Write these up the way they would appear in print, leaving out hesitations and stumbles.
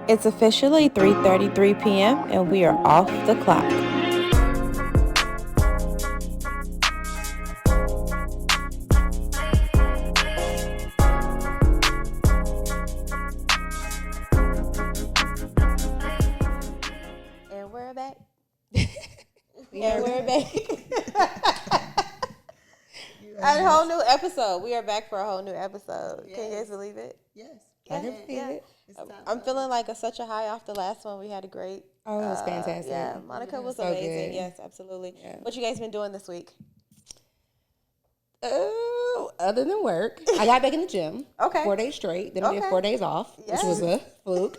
It's officially 3:33 p.m. and we are off the clock. And we're back. We're back. A whole new episode. We are back for a whole new episode. Yes. Can you guys believe it? Yes. I can believe it. I'm feeling like such a high off the last one. We had a great. Oh, it was fantastic. Yeah, Monica was so amazing. good. Yes, absolutely. Yeah. What you guys been doing this week? Oh, other than work, I got back in the gym. Okay. 4 days straight. Then I did Okay. 4 days off, Yes. which was a fluke.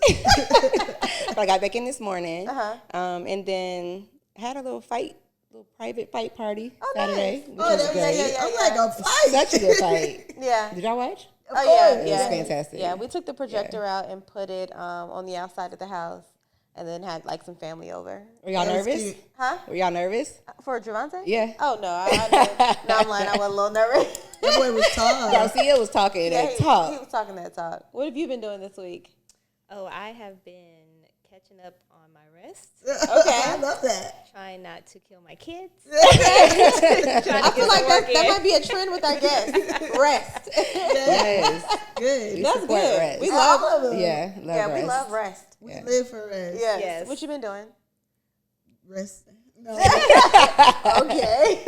But I got back in this morning. And then had a little private fight party Saturday, which was great. I'm like a fight. Such a good fight. Yeah. Did y'all watch? Oh yeah, It yeah. was fantastic. Yeah, we took the projector out and put it on the outside of the house, and then had like some family over. Were y'all That was nervous? cute. Huh? Were y'all nervous? For Javante? Yeah. Oh no, no, I'm lying. I was a little nervous. That boy was tall. Garcia was talking Yeah, that he talk. was talking that talk. What have you been doing this week? Oh, I have been catching up on my rest, I love that. trying not to kill my kids. I feel like that might be a trend with our guests. Rest. Yes. Good. We That's support good. rest. We love. Yeah, love Yeah, rest. we love rest. We Yeah. live for rest. Yes. Yes. What you been doing? Rest. No. Okay.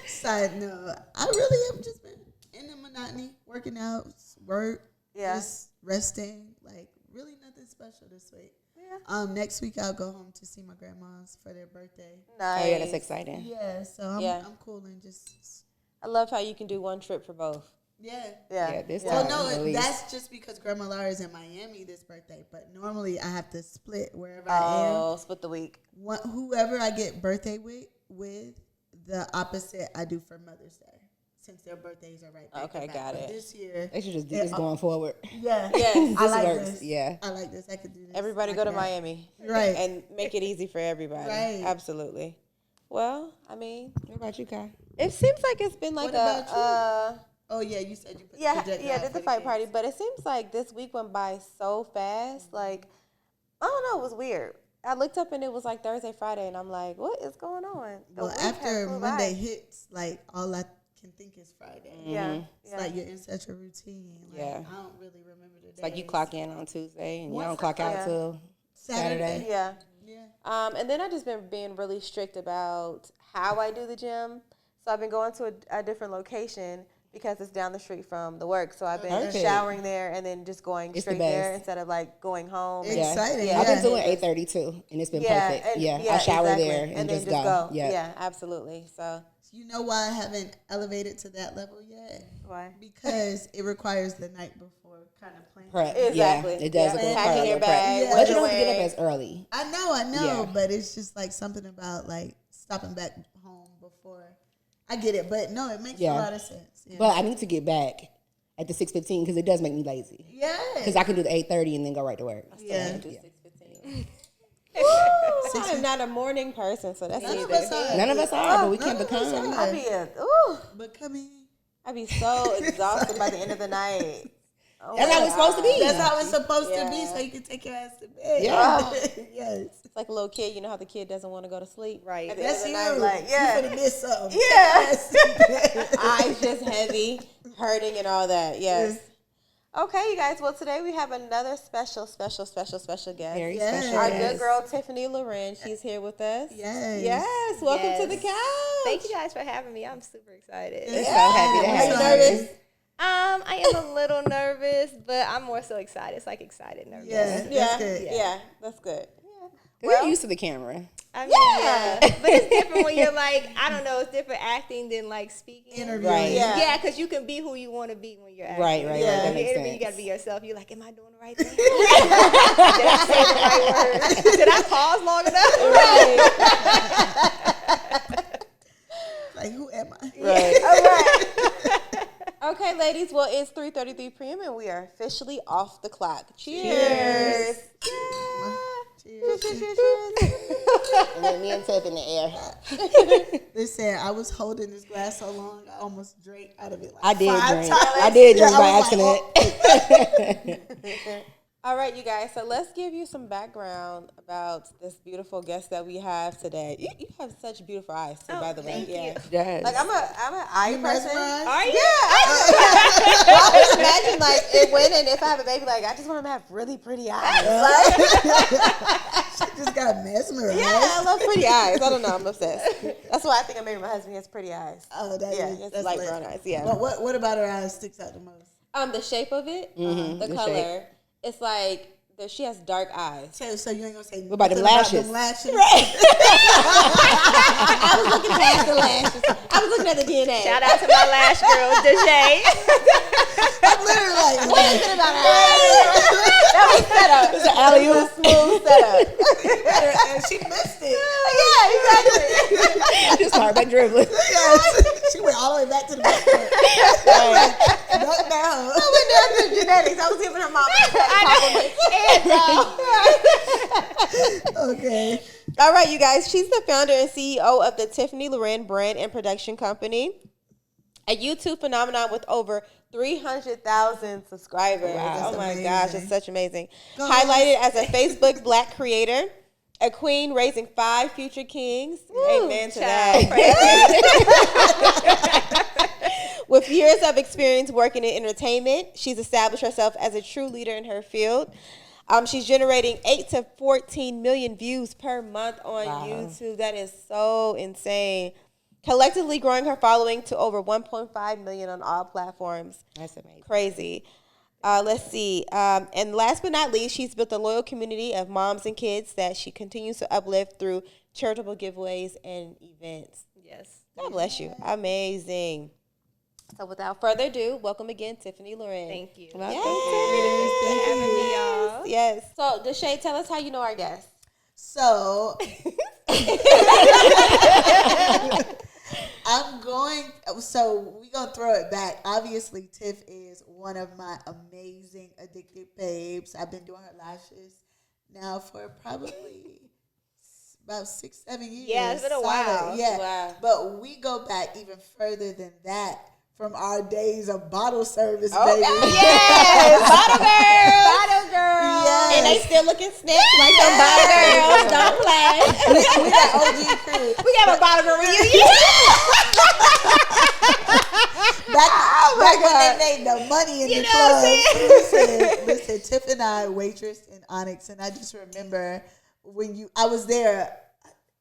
Side note. I really have just been in the monotony, working out, work, Yeah. just resting. Like really nothing special this week. Yeah. Next week I'll go home to see my grandmas for their birthday. Nice. Oh yeah, that's exciting. Yeah, so I'm cool and just I love how you can do one trip for both. yeah. Yeah. Yeah, this Well, time, no, at least. that's just because Grandma Laura is in Miami this birthday. But normally I have to split wherever I am. Oh, split the week. Whoever I get birthday with, the opposite I do for Mother's Day, since their birthdays are right back. Okay, to back. got But it. This year, They should just do this going forward. yeah, Yes. I like works. this. Yeah. I like this. I could do this. Everybody I go to could- Miami. Right. And make it easy for everybody. Right. Absolutely. Well, I mean, What about you, Kai? it seems like it's been like What about a Oh yeah, you said you put the yeah, projector yeah, out did for the fight kids. party, but it seems like this week went by so fast. Like, I don't know, it was weird. I looked up and it was like Thursday, Friday, and I'm like, what is going on? The Well, week has after flew Monday by. hits, like all I can think is Friday. Yeah, It's yeah. like you're in such a routine. Like, Yeah. I don't really remember the days. It's like you clock in on Tuesday and you Once- don't clock out yeah. till Saturday. Yeah. Yeah. And then I just been being really strict about how I do the gym. So I've been going to a different location because it's down the street from the work. So I've been Perfect. showering there and then just going It's the straight there best. instead of like going home. Yeah. Exciting, Yeah. I've been yeah. doing 8:30 too, and it's been perfect. and- Yeah, I shower exactly. there and then just go. Yeah. Yeah, absolutely. So You know why I haven't elevated to that level yet? why? Because it requires the night before kind of planning. Prep. Exactly. Yeah, it does Yeah. require Packing a your little bag, prep. what But you you don't have to get wearing. up as early. I know, Yeah. but it's just like something about like stopping back home before. I get it, but no, it makes a Yeah. lot of sense. Yeah. But I need to get back at the 6:15 because it does make me lazy. yeah. Because I can do the 8:30 and then go right to work. Yeah. I am not a morning person, so that's None of either. us are. None of us are, but we none can of us become. are. But come in. I'd be so exhausted by the end of the night. Oh That's my how it's supposed to be. That's how it's supposed to be, Yeah. so you can take your ass to bed. Yeah. Yes. It's like a little kid. You know how the kid doesn't want to go to sleep? Right. At the That's end you. of the night, like, yeah. You finna miss something. Yeah. Eyes just heavy, hurting, and all that. Yes. Okay, you guys. Well, today we have another special guest. Very Yes. special. Our yes. good girl Tiffany La'Ryn. She's here with us. Yes. Yes. Welcome to Yes. the couch. Thank you guys for having me. I'm super excited. We're so happy to Are have you you. nervous? I am a little nervous, but I'm more so excited. It's like excited nervous. Yeah. That's Yeah. good. Yeah. That's good. We're used to the camera. I mean, yeah. But it's different when you're like, I don't know, it's different acting than like speaking. Interviewing. Right. Yeah. Yeah, because you can be who you want to be when you're acting. Right, right, Yeah. right. That In the makes interview, sense. you got to be yourself. You're like, am I doing the right thing? Did I say the right words? Did I pause long enough? Like, who am I? Right. All right. Okay, ladies. Well, it's 3:33 p.m. and we are officially off the clock. Cheers. Cheers. And then me and Tiff in the air. Listen, I was holding this glass so long, I almost drank out of it. Like I did 5 drink. times. I did drink Yeah, by I was like, accident. All right, you guys. So let's give you some background about this beautiful guest that we have today. You have such beautiful eyes, too, by the way. Thank you. Yes. Like I'm an eye person. Are you? Yeah. I always imagine like it when and if I have a baby, like I just want them to have really pretty eyes. Like, She just got mesmerized. yeah, I love pretty eyes. I don't know, I'm obsessed. That's why I think I married my husband. He has pretty eyes. Oh, He has that's light lit. brown eyes. Yeah. What about her eyes sticks out the most? The shape of it, the the color. shape. It's like she has dark eyes. So you ain't gonna say What about them nothing lashes? them lashes? I was looking past the lashes. I was looking at the DNA. Shout out to my lash girl, Deshay. I'm literally like, What is it about that was setup. It's an alley-oop. Smooth setup. and she missed it. Yeah, exactly. Just start by dribbling. Yes. She went all the way back to the back. Duck down. I went down to the genetics. I was giving her mom Okay. All right, you guys. She's the founder and CEO of the Tiffany La'Ryn brand and production company, a YouTube phenomenon with over 300,000 subscribers. Wow, Oh my that's gosh, amazing. it's such amazing. Go Highlighted as a Facebook Black creator, a queen raising 5 future kings. Amen to that. With years of experience working in entertainment, she's established herself as a true leader in her field. She's generating 8 to 14 million views per month on YouTube. That is so insane. Collectively growing her following to over 1.5 million on all platforms. That's amazing. Crazy. Let's see. And last but not least, she's built a loyal community of moms and kids that she continues to uplift through charitable giveaways and events. Yes. God bless you. Amazing. So without further ado, welcome again, Tiffany La'Ryn. Thank you. Yes. Thank you for having me, y'all. Yes. So, Deshay, tell us how you know our guest. So we gonna throw it back. Obviously, Tiff is one of my amazing addicted babes. I've been doing her lashes now for probably about 6-7 years. Yeah, it's been a Solid. while. Yeah, Wow. but we go back even further than that. From our days of bottle service, Oh, baby. yes. Bottle girl. Bottle girl. Yes. And they still looking snatched like them bottle girls. Don't play. we got OG crew. We have a bottle girl reunion. Back when they made the money in the club. Listen, Tiff and I waitressed in Onyx, and I just remember when I was there.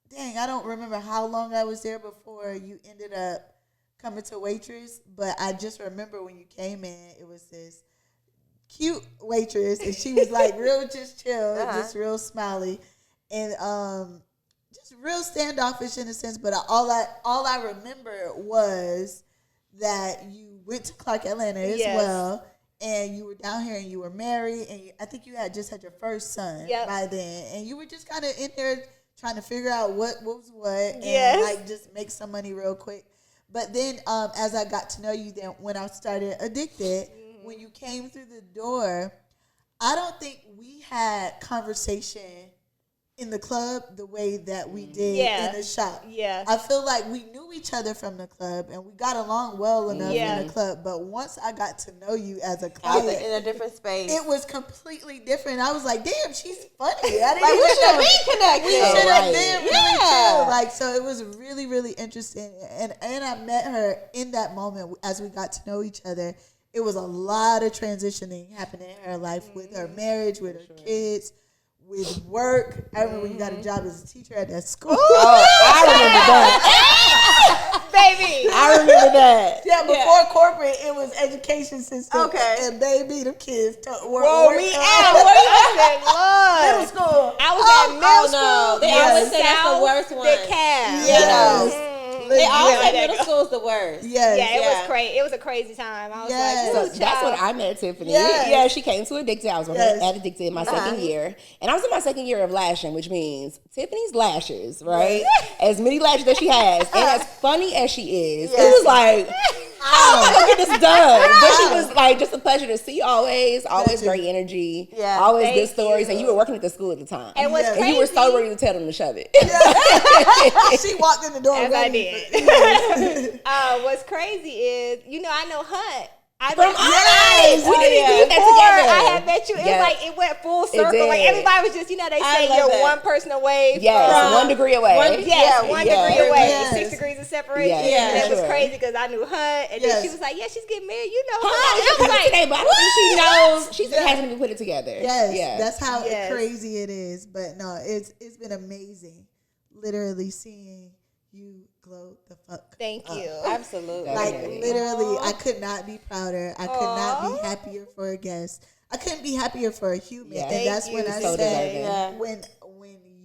Dang, I don't remember how long I was there before you ended up coming to waitress, but I just remember when you came in, it was this cute waitress, and she was like real just chill, just real smiley, and just real standoffish in a sense. But all I remember was that you went to Clark, Atlanta as well, and you were down here and you were married, and I think you had just had your first son by then, and you were just kind of in there trying to figure out what was what, and like just make some money real quick. But then as I got to know you, then when I started Addicted, when you came through the door, I don't think we had conversation in the club the way that we did in the shop. Yeah. I feel like we knew each other from the club and we got along well enough in the club. But once I got to know you as a client, In a different space. it was completely different. I was like, damn, she's funny. I didn't Like, we even should know. be connected. We should have been really Yeah. chill. Like, so it was really, really interesting. And I met her in that moment as we got to know each other. It was a lot of transitioning happening in her life with her marriage, with her kids, with work. I remember when you got a job as a teacher at that school. I remember that. Baby. I remember that. Yeah, before corporate, it was education system. Okay. And baby, them kids Wore me out. Where you at? Lord. Middle school. I was at middle school. They always say that's the worst one. The cab. Yes. They always say Yeah. middle school is the worst. Yes. Yeah, it was crazy. It was a crazy time. I was Yes. like, So that's when I met Tiffany. Yes. Yeah, she came to Addicted. I was Yes. at Addicted in my second year. And I was in my second year of lashing, which means Tiffany's lashes, right? As many lashes that she has, and as funny as she is, it was like, how am I going to get this done? But she was like, just a pleasure to see you always great energy, always Thank good stories. And you were working at the school at the time. And what's And you were so crazy- ready to tell them to shove it. She walked in the door As I ready. did. What's crazy is, I know Hunt. From Onyx. We didn't do that together. I had met you. It was like, it went full circle. Like, everybody was just, they say you're one person away. Yes, from 1 degree away. One degree away. Yes. 6 degrees of separation. Yes, And it was crazy because I knew Hunt. And then she was like, yeah, she's getting married. You know Hunt. I was like, but I don't think she knows. She hasn't even put it together. Yes, that's how crazy it is. But no, it's been amazing. Literally seeing you glow the fuck. Thank you. Absolutely. Like literally, I could not be prouder. I could not be happier for a guest. I couldn't be happier for a human. Yeah. And that's when I said, when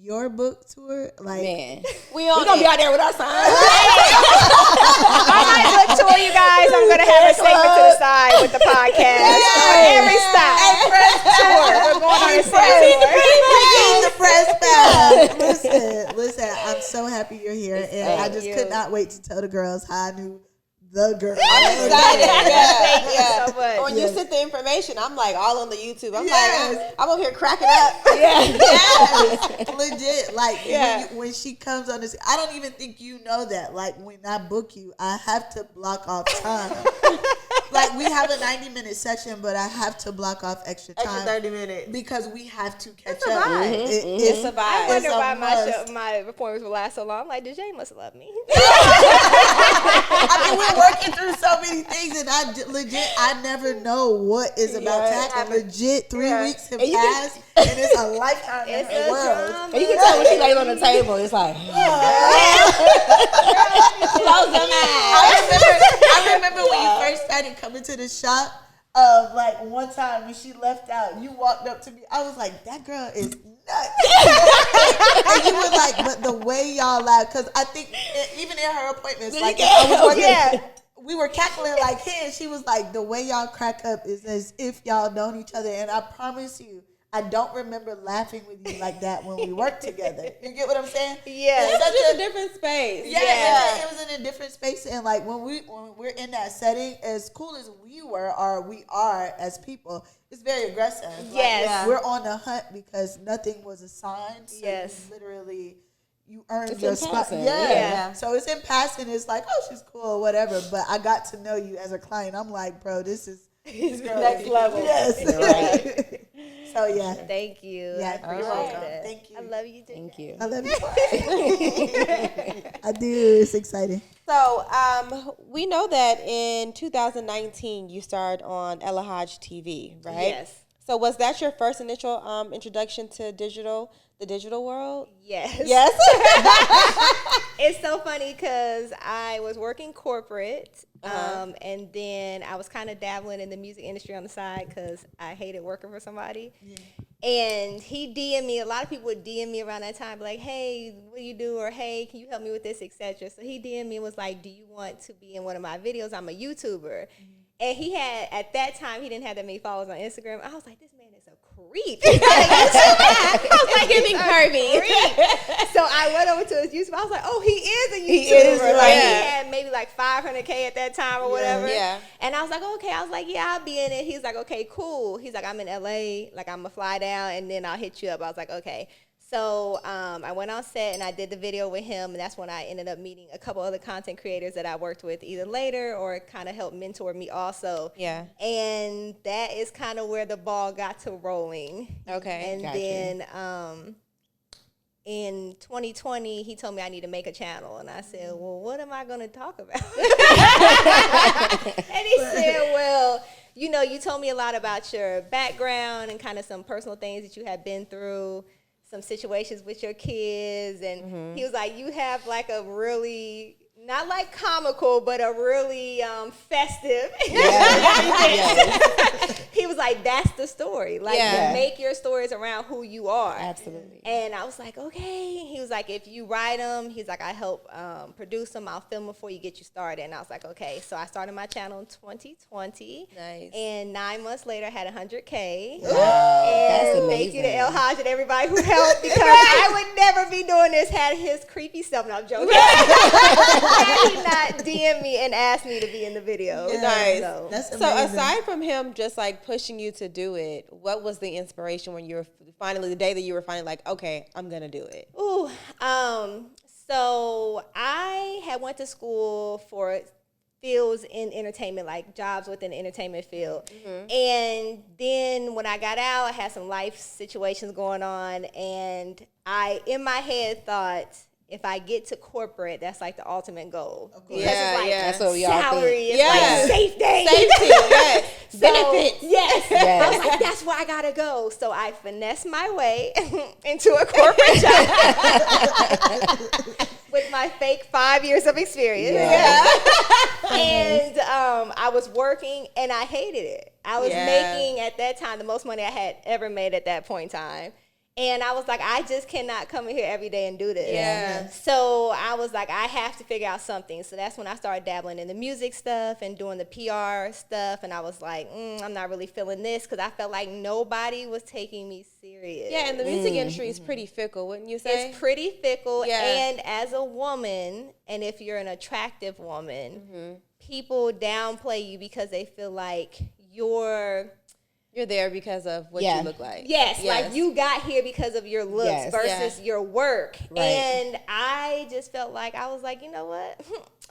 your book tour, like, man, we're gonna be out there with our signs. On my book tour, you guys, I'm gonna have a segment to the side with the podcast. Every stop. We're going on a the press back. Listen, I'm so happy you're here, and I just could not wait to tell the girls how I knew the girl. I'm excited. Thank you so much. When you sent the information, I'm like all on the YouTube. I'm like, I'm over here cracking up. Legit. Like when she comes on this, I don't even think you know that. Like when I book you, I have to block off time. Like we have a 90-minute session, but I have to block off extra time. 30 minutes. Because we have to catch a up. vibe. It's a vibe. I wonder why my appointments would last so long. I'm like, DJ must love me. I mean, we're working through so many things, and I never know what is about to happen. Legit, 3 weeks have passed, and it's a lifetime in the world. Drama. And you can tell when she lays on the table, it's like, close them eyes. I remember when you first started coming to the shop. Like one time when she left out, you walked up to me. I was like, "That girl is nuts." And you were like, "But the way y'all laugh, because I think even in her appointments, like if I was working, we were cackling like hell. She was like, "The way y'all crack up is as if y'all known each other." And I promise you, I don't remember laughing with you like that when we worked together. You get what I'm saying? Yeah. It's just a different space. Yeah, it was in a different space, and like when we're in that setting, as cool as we are as people, it's very aggressive. Yes, we're on the hunt because nothing was assigned. So yes, you literally. You earned it's your spot. Yeah. So it's in passing. It's like, oh, she's cool or whatever. But I got to know you as a client. I'm like, bro, this is next level. Yes. Right. So yeah. Thank you. Yeah, I appreciate welcome. that. Thank you. I love you too. Thank you. I love you. I do. It's exciting. So we know that in 2019 you started on Ella Hodge TV, right? Yes. So was that your first initial introduction to the digital world? Yes. Yes. It's so funny because I was working corporate, and then I was kind of dabbling in the music industry on the side because I hated working for somebody. Yeah. And he DM'd me. A lot of people would DM me around that time, like, "Hey, what do you do?" Or, "Hey, can you help me with this?" etc. So he DM'd me and was like, "Do you want to be in one of my videos? I'm a YouTuber." And he had, at that time, he didn't have that many followers on Instagram. I was like, this man is a creep. I was like, he's curvy. So I went over to his YouTube. I was like, oh, he is a YouTuber. He had maybe like 500K at that time or whatever. Yeah. And I was like, okay. I was like, yeah, I'll be in it. He's like, okay, cool. He's like, I'm in LA. Like, I'm going to fly down and then I'll hit you up. I was like, okay. So I went on set and I did the video with him, and that's when I ended up meeting a couple other content creators that I worked with either later or kind of helped mentor me also. Yeah. And that is kind of where the ball got to rolling. Okay. And then in 2020, he told me I need to make a channel, and I said, well, what am I going to talk about? And he said, well, you know, you told me a lot about your background and kind of some personal things that you had been through, some situations with your kids, and he was like, you have like a really, not like comical, but a really festive. He was like, that's the story. Like, make your stories around who you are. Absolutely. And I was like, okay. He was like, if you write them, he's like, I help produce them. I'll film them before you get you started. And I was like, okay. So I started my channel in 2020. Nice. And 9 months later, I had 100K. Wow, that's amazing. Thank you to El Hodge and everybody who helped, because I would never be doing this had his creepy stuff. No, I'm joking. Had he not DM me and asked me to be in the video. Nice. So, That's so amazing. aside from him just like pushing you to do it, what was the inspiration when you were finally, the day that you were finally like, okay, I'm gonna do it? Ooh, so I had went to school for fields in entertainment, like jobs within the entertainment field. And then when I got out, I had some life situations going on, and I, in my head, thought, if I get to corporate, that's like the ultimate goal. Because it's like That's what we all salary, think. it's like safe day. Safety, yes. So, Benefits. Yes. I was like, that's where I gotta go. So I finessed my way into a corporate job with my fake 5 years of experience. And I was working and I hated it. I was making at that time the most money I had ever made at that point in time. And I was like, I just cannot come in here every day and do this. So I was like, I have to figure out something. So that's when I started dabbling in the music stuff and doing the PR stuff. And I was like, I'm not really feeling this, because I felt like nobody was taking me serious. Yeah, and the music industry is pretty fickle, wouldn't you say? It's pretty fickle. Yeah. And as a woman, and if you're an attractive woman, people downplay you because they feel like you're there because of what you look like. Yes, like you got here because of your looks versus your work. Right. And I just felt like, I was like, you know what?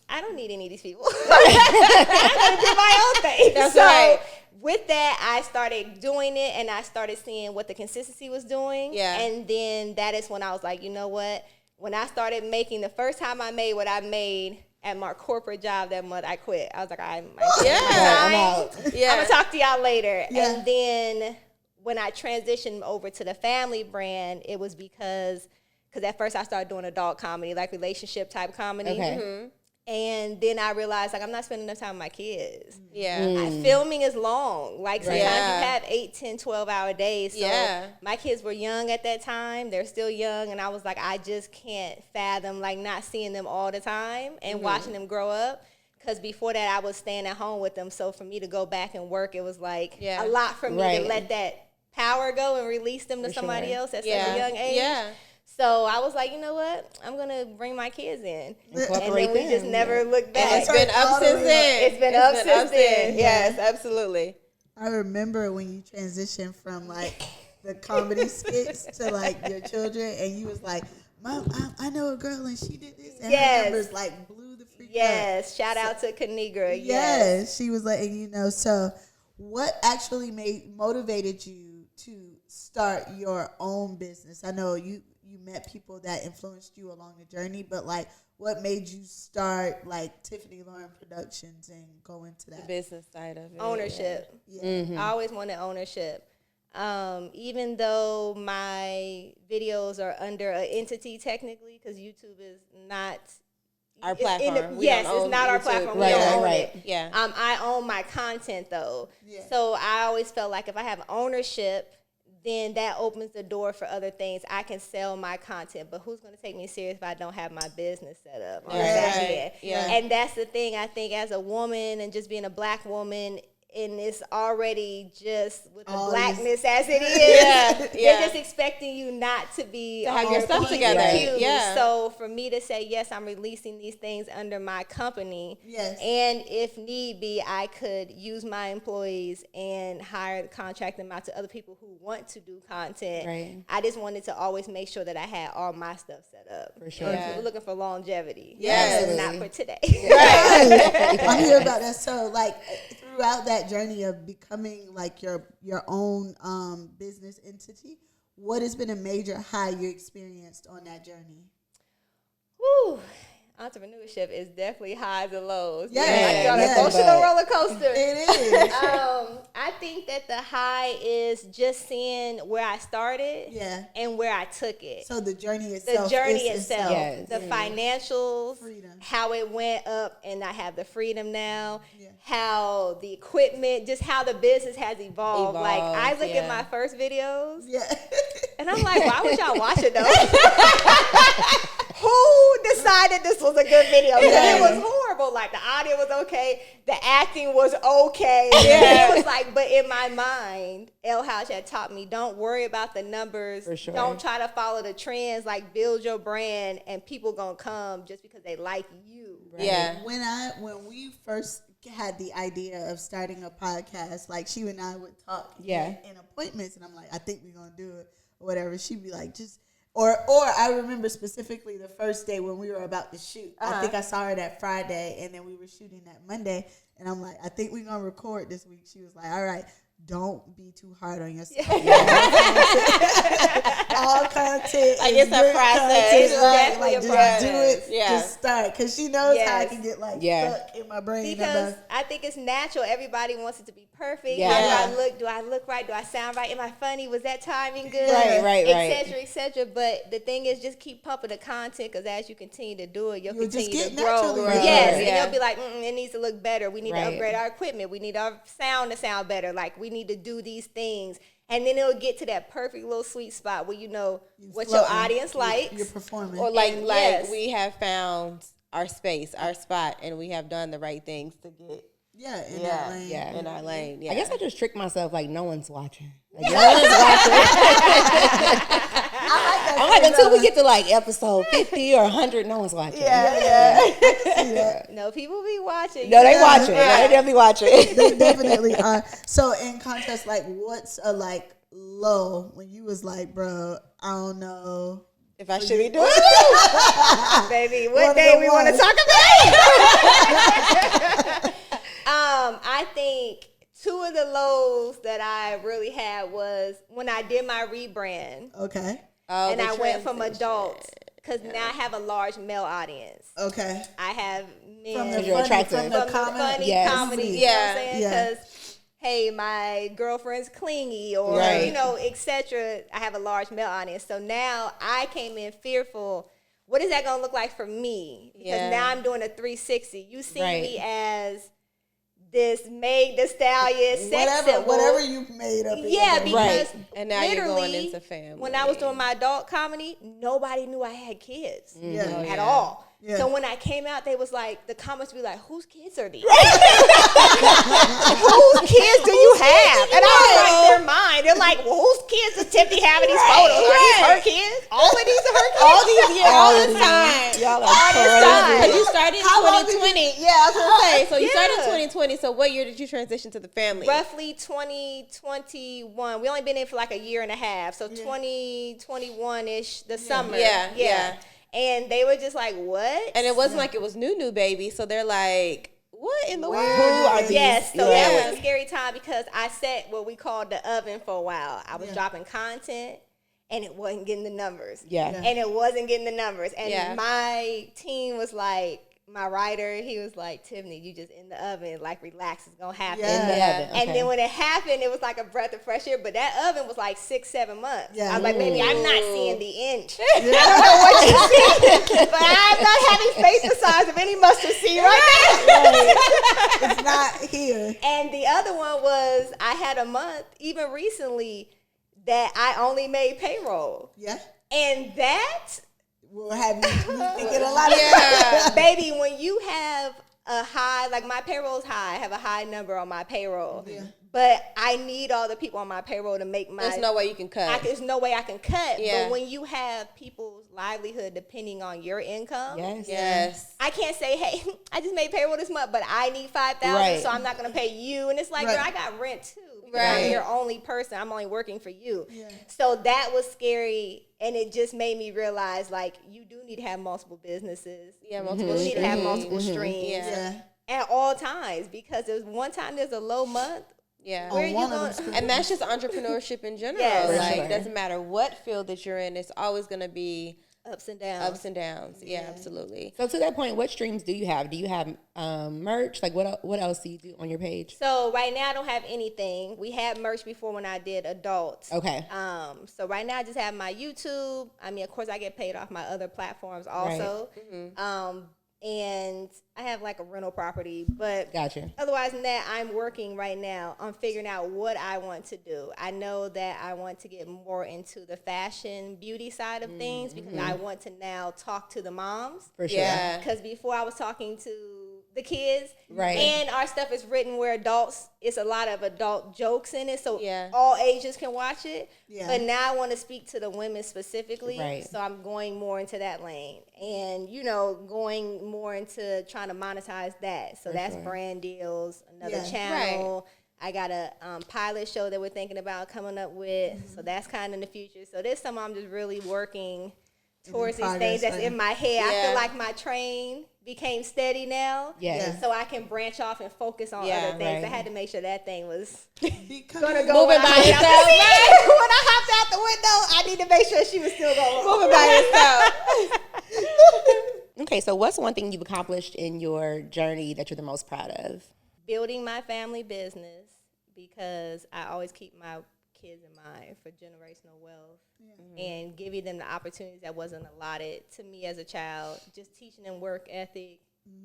I don't need any of these people. I'm going to do my own thing. That's right. With that, I started doing it, and I started seeing what the consistency was doing. Yeah. And then that is when I was like, you know what? When I started making, the first time I made what I made at my corporate job that month, I quit. I was like, I'm out. I'm gonna talk to y'all later. And then when I transitioned over to the family brand, it was because at first I started doing adult comedy, like relationship type comedy. And then I realized, like, I'm not spending enough time with my kids. Filming is long. Like, sometimes you have 8, 10, 12-hour days. So my kids were young at that time. They're still young. And I was like, I just can't fathom, like, not seeing them all the time and watching them grow up. Because before that, I was staying at home with them. So for me to go back and work, it was, like, a lot for me to let that power go and release them to somebody else at such a young age. So I was like, you know what? I'm going to bring my kids in. And then we just never looked back. And it's been up since then. It's been up since then. Yes, absolutely. I remember when you transitioned from, like, the comedy skits to, like, your children, and you was like, Mom, I know a girl, and she did this. And her numbers, like, blew the freak up. Shout out to Kanigra. Yes. She was like, and you know, so what actually motivated you to start your own business? I know you met people that influenced you along the journey, but, like, what made you start, like, Tiffany La'Ryn Productions and go into that? The business side of it. Ownership. I always wanted ownership. Even though my videos are under an entity technically, because YouTube is not our platform. It's not our platform. Right, we don't own right. it. Yeah. I own my content though. So I always felt like if I have ownership, then that opens the door for other things. I can sell my content, but who's going to take me serious if I don't have my business set up on the back end? And that's the thing, I think, as a woman and just being a black woman, and it's already just with the blackness as it is. They're just expecting you not to be to have your stuff together. So for me to say, yes, I'm releasing these things under my company. And if need be, I could use my employees and contract them out to other people who want to do content. I just wanted to always make sure that I had all my stuff set up. For sure. We're looking for longevity. Not for today. I'm here about that. So, like, throughout that journey of becoming, like, your own business entity, what has been a major high you experienced on that journey? Woo. Entrepreneurship is definitely highs and lows. Like an emotional roller coaster. It is. I think that the high is just seeing where I started and where I took it. So the journey itself. The financials, freedom, how it went up, and I have the freedom now. How the equipment, just how the business has evolved. Like, I look at my first videos, and I'm like, why would y'all watch it though? Who decided this was a good video? It was horrible. Like, the audio was okay, the acting was okay. It was like, but in my mind, El Haj had taught me, don't worry about the numbers. For sure. Don't try to follow the trends. Like, build your brand, and people gonna come just because they like you. When we first had the idea of starting a podcast, like, she and I would talk in appointments, and I'm like, I think we're gonna do it or whatever. She'd be like, Or I remember specifically the first day when we were about to shoot. I think I saw her that Friday, and then we were shooting that Monday. And I'm like, I think we're going to record this week. She was like, all right, don't be too hard on yourself. All content. I guess a process. Content, Exactly like, a just process. do it. Yeah. Just start. Because she knows how I Yes. can get like stuck in my brain. Because I think it's natural. Everybody wants it to be perfect. Yeah. How do I look? Do I look right? Do I sound right? Am I funny? Was that timing good? Right. Et cetera, et cetera. But the thing is, just keep pumping the content, because as you continue to do it, you'll continue just to get grow. naturally better. Yes, Yeah. and you'll be like, it needs to look better. We need to upgrade our equipment. We need our sound to sound better. Like, we need to do these things. And then it'll get to that perfect little sweet spot where you know what your audience likes. You're performing. Or like we have found our space, our spot, and we have done the right things to get in that lane. in our lane. Yeah. I guess I just tricked myself like no one's watching. Like, no one's watching. I'm like, until we get to like episode 50 or 100, no one's watching. No, people be watching. No, they watching. Yeah. They definitely watching. They definitely are. So in contrast, like, what's a like low when you was like, bro, I don't know if I should be doing it. Baby, what day we want to talk about? I think two of the lows that I really had was when I did my rebrand. Okay. And I went from adults, because now I have a large male audience. Okay. I have men From the You're attractive. from the funny comedy. You know what I'm saying? Because, hey, my girlfriend's clingy, or, you know, etc. I have a large male audience. So now I came in fearful. What is that going to look like for me? Because now I'm doing a 360. You see me as this Meg Thee Stallion sex symbol. Whatever you made up. Yeah, because and now you're going into family. when I was doing my adult comedy, nobody knew I had kids at all. Yeah. So when I came out, they was like, the comments would be like, whose kids are these? Whose kids do you have? And I was like, they're mine. They're like, well, whose kids does Tiffany have in these photos? Are these her kids? All of these are her kids? All the time. Y'all are All the time. Because you started in 2020. Yeah, I was going to say. So you started in 2020. So what year did you transition to the family? Roughly 2021. We only been in for like a year and a half. So 2021-ish, the summer. Yeah. And they were just like, what? And it wasn't like it was new baby. So they're like, what in the world? Who are these? Yes, so that was a scary time, because I set what we called the oven for a while. I was dropping content, and it wasn't getting the numbers. And it wasn't getting the numbers. And my team was like, my writer, he was like, Tiffany, you just in the oven, like, relax, it's gonna happen. And then when it happened, it was like a breath of fresh air. But that oven was like 6-7 months. I was like, baby, I'm not seeing the inch. I don't know what you see, but I'm not having faith the size of any mustard seed right now. It's not here. And the other one was, I had a month, even recently, that I only made payroll. And that will have you thinking a lot of baby, when you have a high, like my payroll's high, I have a high number on my payroll. But I need all the people on my payroll to make my... There's no way you can cut. There's no way I can cut. But when you have people's livelihood depending on your income... Yes. I can't say, hey, I just made payroll this month, but I need $5,000, so I'm not going to pay you. And it's like, girl, I got rent too. I'm your only person. I'm only working for you. So that was scary. And it just made me realize, like, you do need to have multiple businesses. Multiple You need to have multiple streams. At all times. Because there's one time there's a low month. Where are you going? And that's just entrepreneurship in general. It doesn't matter what field that you're in, it's always going to be ups and downs. Yeah, absolutely. So to that point, what streams do you have? Do you have merch? Like what else do you do on your page? So right now I don't have anything. We had merch before when I did adults. Okay. So right now I just have my YouTube. I mean, of course I get paid off my other platforms also. And I have like a rental property, but otherwise than that, I'm working right now on figuring out what I want to do. I know that I want to get more into the fashion, beauty side of things, because I want to now talk to the moms. For sure. Because before I was talking to the kids, and our stuff is written where adults, it's a lot of adult jokes in it, so all ages can watch it. But now I want to speak to the women specifically, so I'm going more into that lane, and going more into trying to monetize that. So that's brand deals, another channel, I got a pilot show that we're thinking about coming up with. So that's kind of in the future. So this summer I'm just really working towards these things that's in my head. I feel like my train became steady now. So I can branch off and focus on other things. I had to make sure that thing was gonna go moving by itself. When I hopped out the window, I need to make sure she was still going moving by herself. Okay, so what's one thing you've accomplished in your journey that you're the most proud of? Building my family business, because I always keep my kids in mind for generational wealth and giving them the opportunities that wasn't allotted to me as a child. Just teaching them work ethic.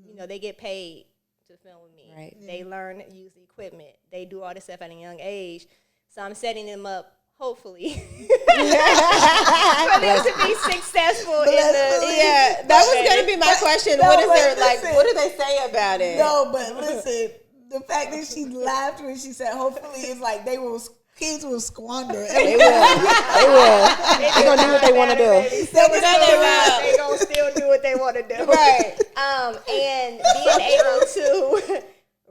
You know, they get paid to film with me. Right. They learn to use the equipment. They do all this stuff at a young age. So I'm setting them up, hopefully, for them to be successful in the. Yeah, that was going to be my question. No, What is but there, listen. what do they say about it? No, but listen, the fact that she laughed when she said, hopefully, it's like kids will squander. They will. They're going to do what they want to do. They gonna still do what they want to do. Right. And being able to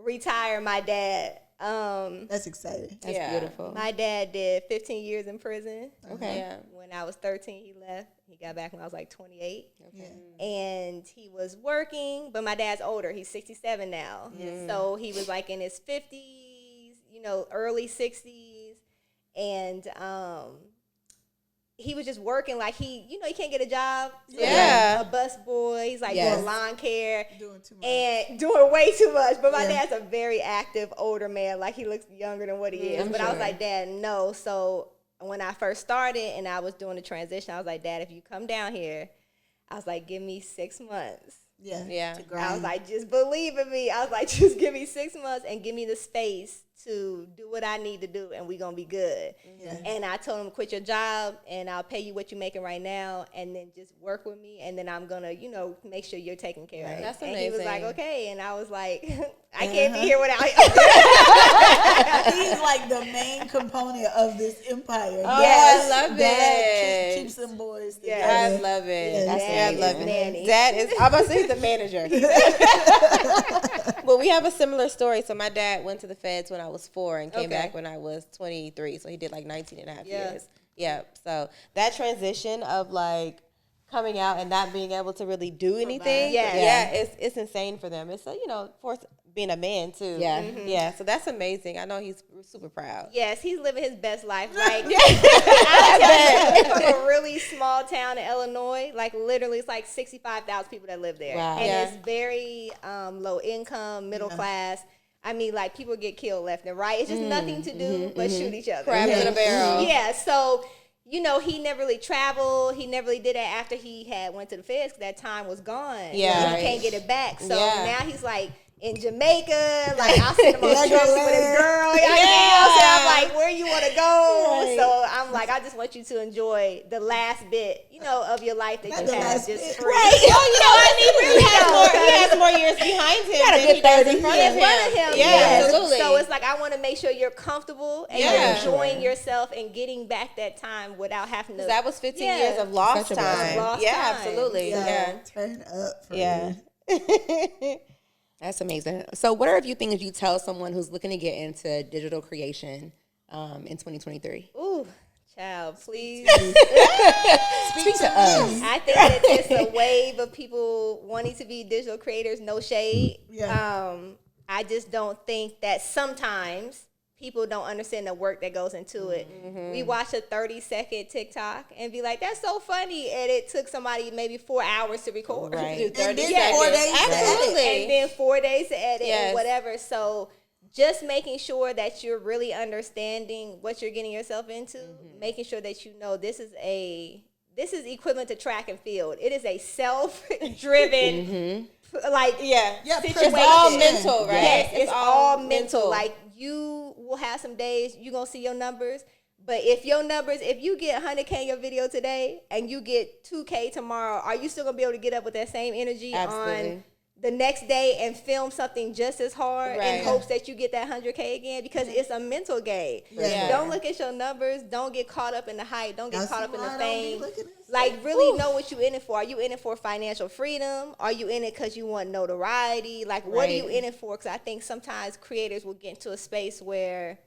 retire my dad. That's exciting. That's beautiful. My dad did 15 years in prison. Okay. Yeah. When I was 13, he left. He got back when I was like 28. Okay. And he was working, but my dad's older. He's 67 now. So he was like in his 50s, you know, early 60s. And he was just working like he can't get a job. So Yeah. a bus boy. He's like doing lawn care. Doing too much. And doing way too much. But my dad's a very active, older man. Like, he looks younger than what he is. But I was like, Dad, no. So when I first started and I was doing the transition, I was like, Dad, if you come down here, I was like, give me 6 months. Yeah. I was like, just believe in me. I was like, just give me 6 months and give me the space to do what I need to do, and we're going to be good. And I told him, quit your job, and I'll pay you what you're making right now, and then just work with me, and then I'm going to, make sure you're taken care of. That's and amazing. he was like, okay. And I was like, I can't be here without you. He's like the main component of this empire. Oh, I love Dad it. keeps them boys together. I love it. Yes. I love it. Nanny. Dad is, I'm about to say he's the manager. Well, we have a similar story. So my dad went to the feds when I was 4 and came back when I was 23. So he did like 19 and a half years. Yeah. So that transition of like coming out and not being able to really do anything. It's insane for them. It's, for being a man too. Yeah. Yeah. So that's amazing. I know he's super proud. Yes, he's living his best life. Like, I'm from a really small town in Illinois. Like, literally, it's like 65,000 people that live there. Wow. And it's very low income, middle class. I mean, like, people get killed left and right. It's just nothing to do but shoot each other. Crabs in a barrel. Yeah, so, he never really traveled. He never really did that after he went to the feds, because that time was gone. Yeah. He can't get it back. So now he's like in Jamaica. Like, I'll send him on trips with his girl. So I'm like, where you want to go? Right. So I'm like, I just want you to enjoy the last bit, of your life that Not you the have. last Just bit. free. Right. He has more years behind him. You got a than good he does 30. in front In of him. front of him, Yeah, yes. absolutely. So it's like, I want to make sure you're comfortable and you're enjoying yourself and getting back that time without having to. That was 15 years of lost Such a blessing. time. Lost Yeah, time. absolutely. Yeah. Turn up for Yeah. you. That's amazing. So what are a few things you tell someone who's looking to get into digital creation in 2023? Ooh, child, please. Speak to us. I think that there's a wave of people wanting to be digital creators, no shade. Yeah. I just don't think that sometimes people don't understand the work that goes into it. We watch a 30-second TikTok and be like, that's so funny. And it took somebody maybe 4 hours to record. Right. And 30 then 4 days to edit. Absolutely. And then 4 days to edit Yes. and whatever. So just making sure that you're really understanding what you're getting yourself into, making sure that this is equivalent to track and field. It is a self-driven, situation. It's all mental, right? Yes, it's all mental. Like, you will have some days you're going to see your numbers. But if you get 100K in your video today and you get 2K tomorrow, are you still going to be able to get up with that same energy on the next day and film something just as hard Right. in hopes that you get that 100K again, because it's a mental game. Yeah. Don't look at your numbers. Don't get caught up in the hype. Don't get That's caught up in why the I don't be fame. looking at Like, stuff. really know what you in it for. Are you in it for financial freedom? Are you in it because you want notoriety? Like, what are you Right. in it for? Because I think sometimes creators will get into a space where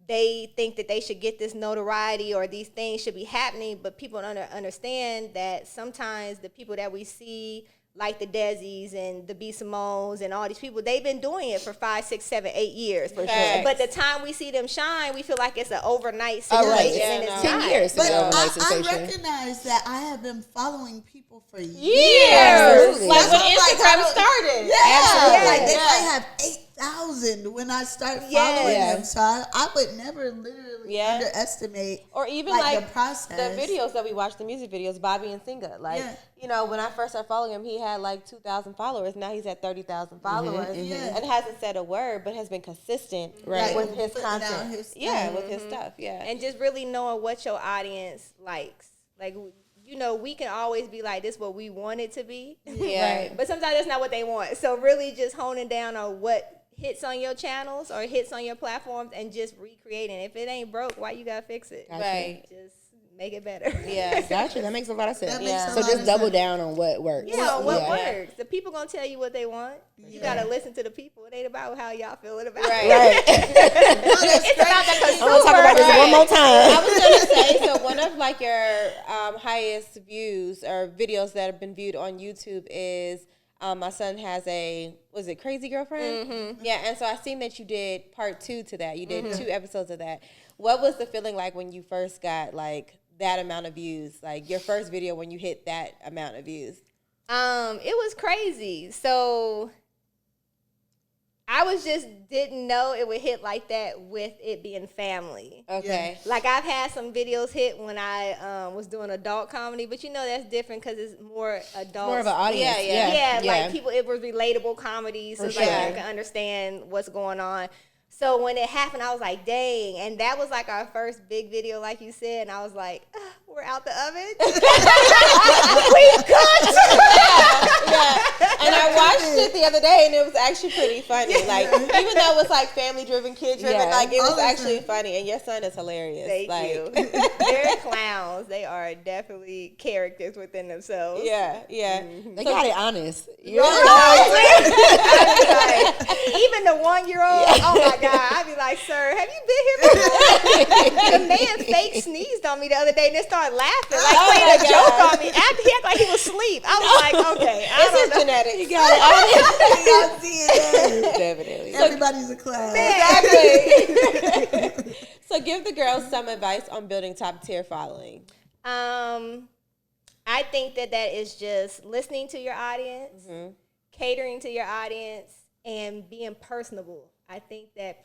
they think that they should get this notoriety or these things should be happening, but people don't understand that sometimes the people that we see, like the Desi's and the B. Simones and all these people, they've been doing it for 5, 6, 7, 8 years. For sure. But the time we see them shine, we feel like it's an overnight Oh, situation. right. Yeah, and no. it's 10 not. years to But be overnight I sensation. recognize that I have been following people for years. Absolutely. Like when I'm like, I Instagram don't- started. Yeah, Absolutely. like they Yeah. might have 8,000 when I start following Yes. them. So I would never literally Yeah. underestimate Or even like, like the process. the videos that we watch, the music videos, Bobby and Singa. Like, Yeah. you know, when I first started following him, he had like 2,000 followers. Now he's at 30,000 followers, Yeah. and hasn't said a word, but has been consistent Right. with his Putting out content. his Yeah, stuff. with his stuff. Yeah, And just really knowing what your audience likes. Like, you know, we can always be like, this is what we want it to be. yeah. Right. But sometimes that's not what they want. So really just honing down on what hits on your channels or hits on your platforms and just recreating. If it ain't broke, why you gotta fix it? Gotcha. Right. Just make it better. Yeah. Gotcha. That makes a lot of sense. That makes Yeah. a So lot just of double sense. down on what works. Yeah, what Yeah. works. The people gonna tell you what they want. You gotta listen to the people. It ain't about how y'all feeling about Right. it. Right. It's about the I'm consumer. gonna talk about this Right. one more time. I was gonna say, so one of like your highest views or videos that have been viewed on YouTube is my son has was it Crazy Girlfriend? Mm-hmm. Yeah, and so I seen that you did part 2 to that. You did 2 episodes of that. What was the feeling like when you first got like that amount of views? Like your first video when you hit that amount of views? It was crazy. So I didn't know it would hit like that with it being family. Okay. Like I've had some videos hit when I was doing adult comedy, but you know that's different because it's more adult. More of an audience. Yeah, Yeah, Yeah. like people, it was relatable comedy, so For like sure. you can understand what's going on. So when it happened, I was like, dang. And that was like our first big video, like you said. And I was like, we're out the oven. We cooked. Yeah. And I watched it the other day, and it was actually pretty funny. Like, even though it was like family driven, kid driven, Yeah. like it was Oh, actually funny. And your son is hilarious. Thank like, you. They're clowns. They are definitely characters within themselves. Yeah, yeah. They got it honest. You Like, even the 1-year-old, oh my God, I'd be like, sir, have you been here before? The man fake sneezed on me the other day and then started laughing, like Oh playing my a joke God. on me. After he acted like he was asleep. I was like, okay, I It's don't his know. genetics. You got it honest. Y'all see it. Definitely. Everybody's a clown. Exactly. So give the girls some advice on building top tier following. I think that is just listening to your audience, catering to your audience, and being personable. I think that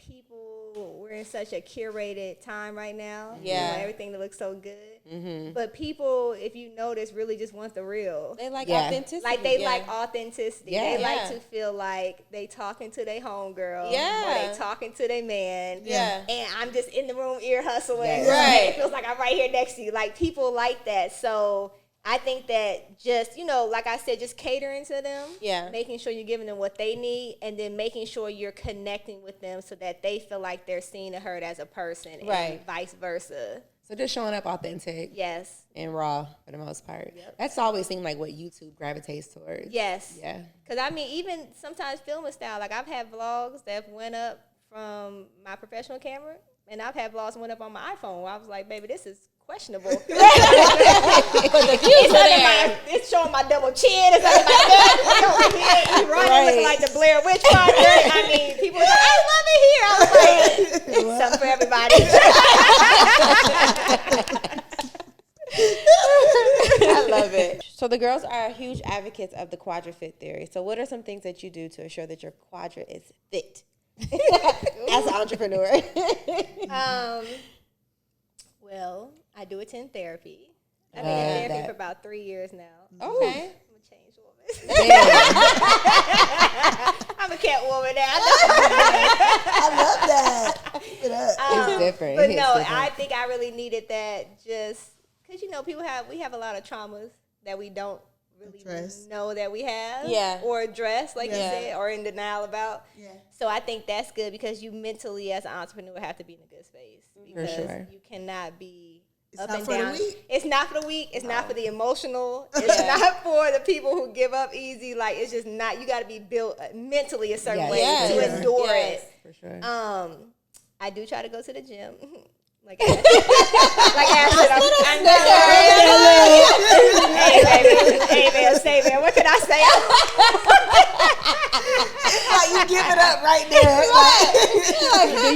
we're in such a curated time right now. Yeah. You know, everything that looks so good. But people, if you notice, really just want the real. They like Yeah. authenticity. Like they yeah. like authenticity. Yeah. They like Yeah. to feel like they talking to their homegirl. Yeah. Or they talking to their man. Yeah. And I'm just in the room ear hustling. Yes. Right. It feels like I'm right here next to you. Like people like that. So I think that just, like I said, just catering to them. Yeah. Making sure you're giving them what they need, and then making sure you're connecting with them so that they feel like they're seen and heard as a person. Right. And vice versa. So just showing up authentic Yes. and raw for the most part. That's always seemed like what YouTube gravitates towards. Yes. Yeah. Because, I mean, even sometimes filming style, like I've had vlogs that went up from my professional camera, and I've had vlogs that went up on my iPhone where I was like, baby, this is questionable. It's showing my double chin. It's under my neck. Over here, you running looking like the Blair Witch Project. I mean, people are like, I love it here. I was like, it's something for everybody. I love it. So the girls are huge advocates of the quadra fit theory. So what are some things that you do to ensure that your quadra is fit as an entrepreneur? Well, I do attend therapy. I've been in therapy that. for about 3 years now. Okay. I'm a changed woman. Damn. I'm a cat woman now. I love that. Keep it up. It's different. But It's no, different. I think I really needed that just because, we have a lot of traumas that we don't really Address. know that we have, Yeah. or address, like you Yeah. said, or in denial about. Yeah. So I think that's good because you mentally, as an entrepreneur, have to be in a good space because sure. you cannot be It's up not and for the down. weak. It's not for the weak. It's not for the emotional. It's not for the people who give up easy. Like, it's just not. You got to be built mentally a certain Yes. way Yes. to Yeah. endure Yes. it. For sure. I do try to go to the gym. Like Ash, like Ash said, I'm not. Hey, man, say, man, what can I say? It's like you give it up right there.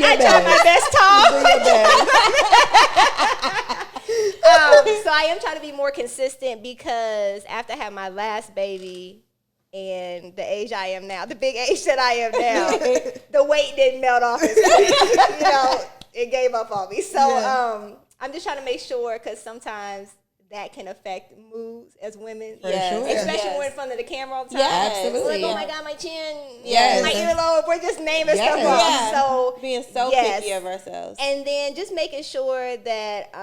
I try my best, Tom. So I am trying to be more consistent because after I had my last baby and the age I am now, the big age that I am now, the weight didn't melt off as quick. You know, it gave up on me. So I'm just trying to make sure because sometimes that can affect moods as women. Yes. sure. Especially Yes. when we're in front of the camera all the time. Yes. Absolutely. Like, oh my God, my chin, Yes. my earlobe, we're just naming Yes. stuff off. Yeah. So Being so yes. picky of ourselves. And then just making sure that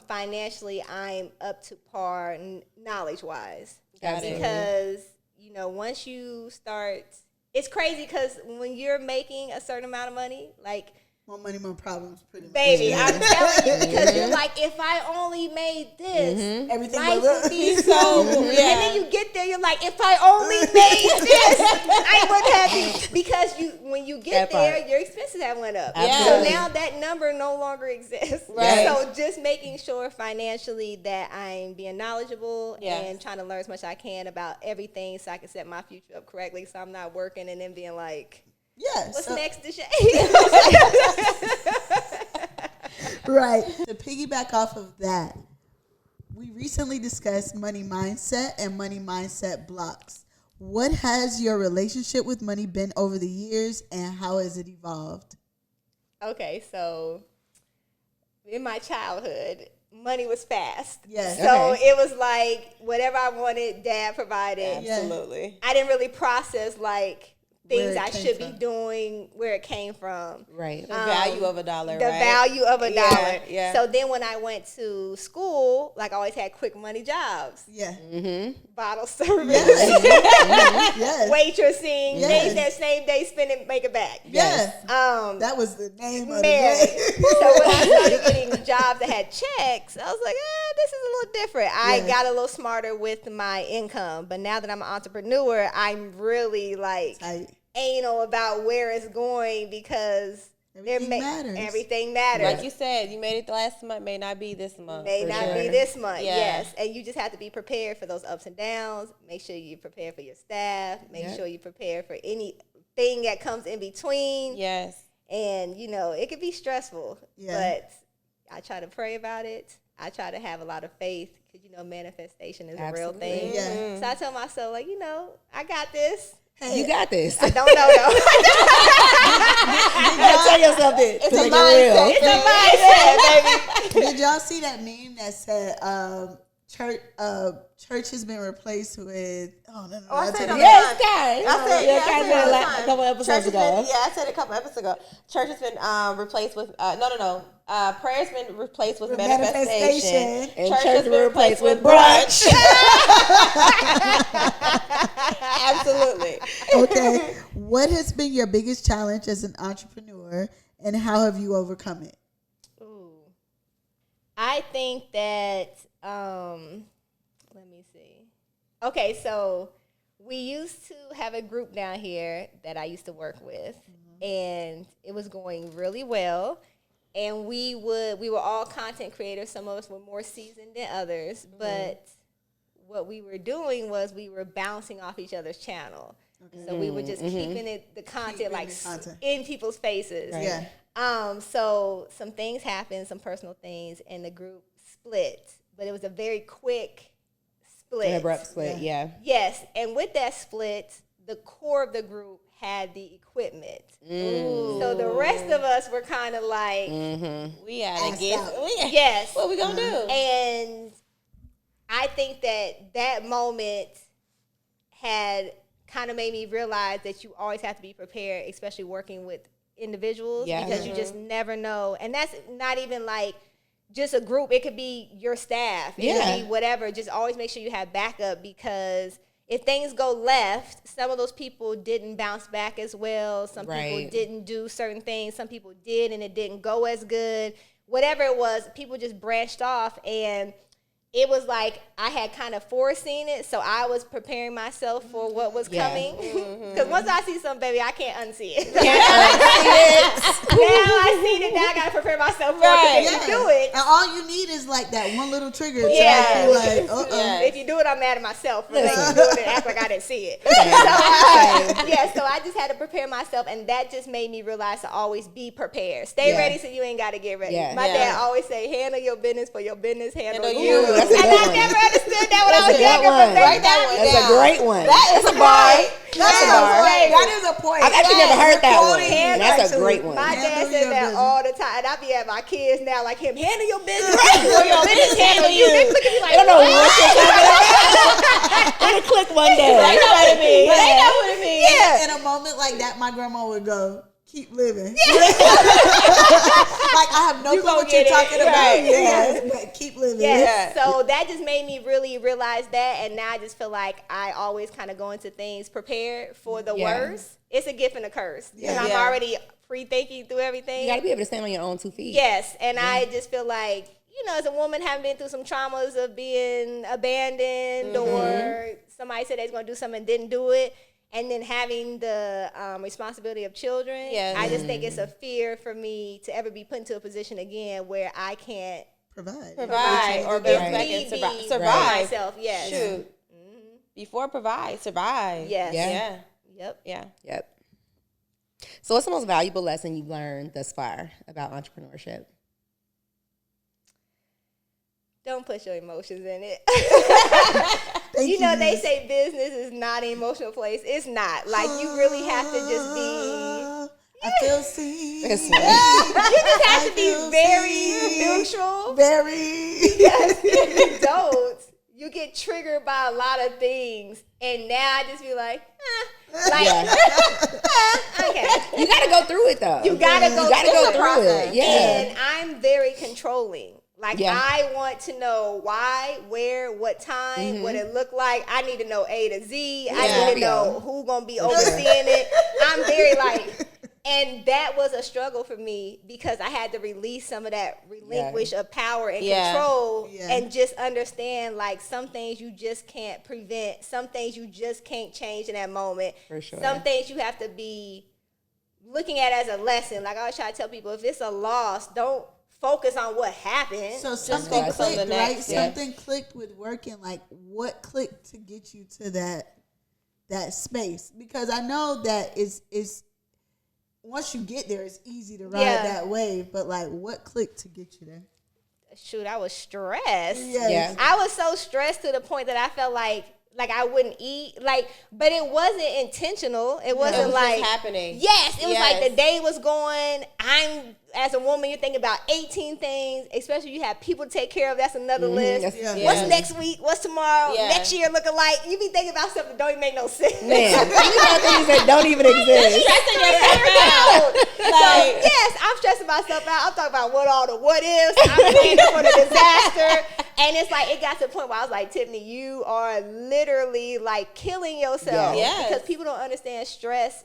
financially I'm up to par knowledge-wise. Absolutely. Because, you know, once you start, it's crazy because when you're making a certain amount of money, like, More money, more problems, pretty much. baby, I'm telling you, because you're like, if I only made this, Everything life will would be so. Yeah. And then you get there, you're like, if I only made this, I wouldn't have to. Because when you get That part. there, your expenses have went up. Absolutely. So now that number no longer exists. Right. So just making sure financially that I'm being knowledgeable Yes. and trying to learn as much as I can about everything so I can set my future up correctly. So I'm not working and then being like, Yeah. what's so- next to Shay? Right. To piggyback off of that, we recently discussed money mindset and money mindset blocks. What has your relationship with money been over the years and how has it evolved? Okay, so in my childhood, money was fast. Yes. So Okay. it was like whatever I wanted, Dad provided. Yeah. Absolutely. I didn't really process like Where things it I came should from. be doing, where it came from. Right. The value of a dollar, The right? value of a Yeah, dollar. yeah. So then when I went to school, like I always had quick money jobs. Yeah. Bottle service, Yes. waitressing, Yes. days that same day, spend it, make it back. Yes. That was the name of the Man, day. so when I started getting jobs that had checks, I was like, this is a little different. I Yes. got a little smarter with my income, but now that I'm an entrepreneur, I'm really like Tight. anal about where it's going because Everything matters. Everything matters. Like you said, you made it last month, may not be this month. May For not sure. be this month, Yeah. yes. And you just have to be prepared for those ups and downs. Make sure you prepare for your staff. Make Yep. sure you prepare for anything that comes in between. Yes. And, you know, it could be stressful. Yeah. But I try to pray about it. I try to have a lot of faith because, you know, manifestation is a real Absolutely. thing. Yeah. So I tell myself, like, you know, I got this. Hey, You got this. I don't know, though. Tell yourself this. It's to a make it mindset. real. It's a mindset, baby. did y'all see that meme that said church has been replaced with I said it Yes, guys. I said, Yeah, I guys said said it all the a time. couple episodes Church has ago. been- I said it a couple episodes ago. Church has been replaced with prayer's been replaced with manifestation. manifestation. And church been replaced with brunch. Absolutely. Okay. What has been your biggest challenge as an entrepreneur and how have you overcome it? Ooh. I think that, let me see. Okay, so we used to have a group down here that I used to work with, and it was going really well. And we were all content creators. Some of us were more seasoned than others, but what we were doing was we were bouncing off each other's channel. So we were just keeping the content Keeping like the content. in people's faces. Right. Yeah. So some things happened, some personal things, and the group split. But it was a very quick split. An abrupt split, yeah. Yes, and with that split, the core of the group had the equipment. So the rest of us were kind of like, We gotta Asked get. out. yes. What we gonna do? And I think that moment had kind of made me realize that you always have to be prepared, especially working with individuals, Yeah. because you just never know. And that's not even like just a group. It could be your staff. It Yeah. could be whatever. Just always make sure you have backup, because if things go left, some of those people didn't bounce back as well. Some people didn't do certain things. Some people did, and it didn't go as good. Whatever it was, people just branched off, and it was like I had kind of foreseen it, so I was preparing myself for what was coming. Because once I see something, baby, I can't unsee it. Now I see it, now I got to prepare myself for it. If you do it. And all you need is like that one little trigger to Yeah. like, If you do it, I'm mad at myself for letting you do it and act like I didn't see it. So I just had to prepare myself, and that just made me realize to always be prepared. Stay ready so you ain't got to get ready. My dad always say, handle your business for your business, handle you. That's And I never understood that when I was younger. That's a great one. That's a bar. That's a bar. That is a point. I've actually never heard that one. Handle That's a great one. My dad says that all the time, and I be at my kids now like him. Handle your business. Or your business handle you. They look at me like, I don't know what you're talking about. It'll click one day. They know what it means. They know what it means. Yeah. In a moment like that, my grandma would go, keep living. Like, I have no clue what you're talking about. Right. Yes, but keep living. Yes. So that just made me really realize that, and now I just feel like I always kind of go into things prepared for the worst. It's a gift and a curse. And I'm already pre-thinking through everything. You got to be able to stand on your own 2 feet. Yes, and I just feel like, you know, as a woman having been through some traumas of being abandoned or somebody said they was going to do something and didn't do it, and then having the responsibility of children, I just think it's a fear for me to ever be put into a position again where I can't Provide or bounce back and survive. myself. Yes. Shoot. Before provide, survive. Yes. Yep. So what's the most valuable lesson you've learned thus far about entrepreneurship? Don't push your emotions in it. Thank you know, they say business is not an emotional place. It's not. Like, you really have to just be... I feel seen. You just have to be very neutral. Yes. If you don't, you get triggered by a lot of things. And now I just be like, okay. You got to go through it, though. You got to go through it. Yeah. And I'm very controlling. Like, I want to know why, where, what time, what it looked like. I need to know A to Z. I need to know who's going to be overseeing it. I'm very like, and that was a struggle for me because I had to release some of that relinquish of power and control and just understand, like, some things you just can't prevent. Some things you just can't change in that moment. For sure. Some things you have to be looking at as a lesson. Like, I always try to tell people, if it's a loss, don't focus on what happened. So something clicked, right? Something clicked with working. Like, what clicked to get you to that space? Because I know that is once you get there, it's easy to ride that wave. But like, what clicked to get you there? Shoot, I was stressed. Yes. I was so stressed to the point that I felt like I wouldn't eat. Like, but it wasn't intentional. It wasn't like just happening. Yes, it was like the day was going. As a woman, you're thinking about 18 things, especially you have people to take care of. That's another list. What's next week? What's tomorrow? Next year look alike? You be thinking about stuff that don't even make no sense. Man, think about things that don't even exist. Stressing yourself out. So, yes, I'm stressing myself out. I'm talking about what ifs. I'm planning for the disaster. And it's like, it got to the point where I was like, Tiffany, you are literally like killing yourself. Because people don't understand stress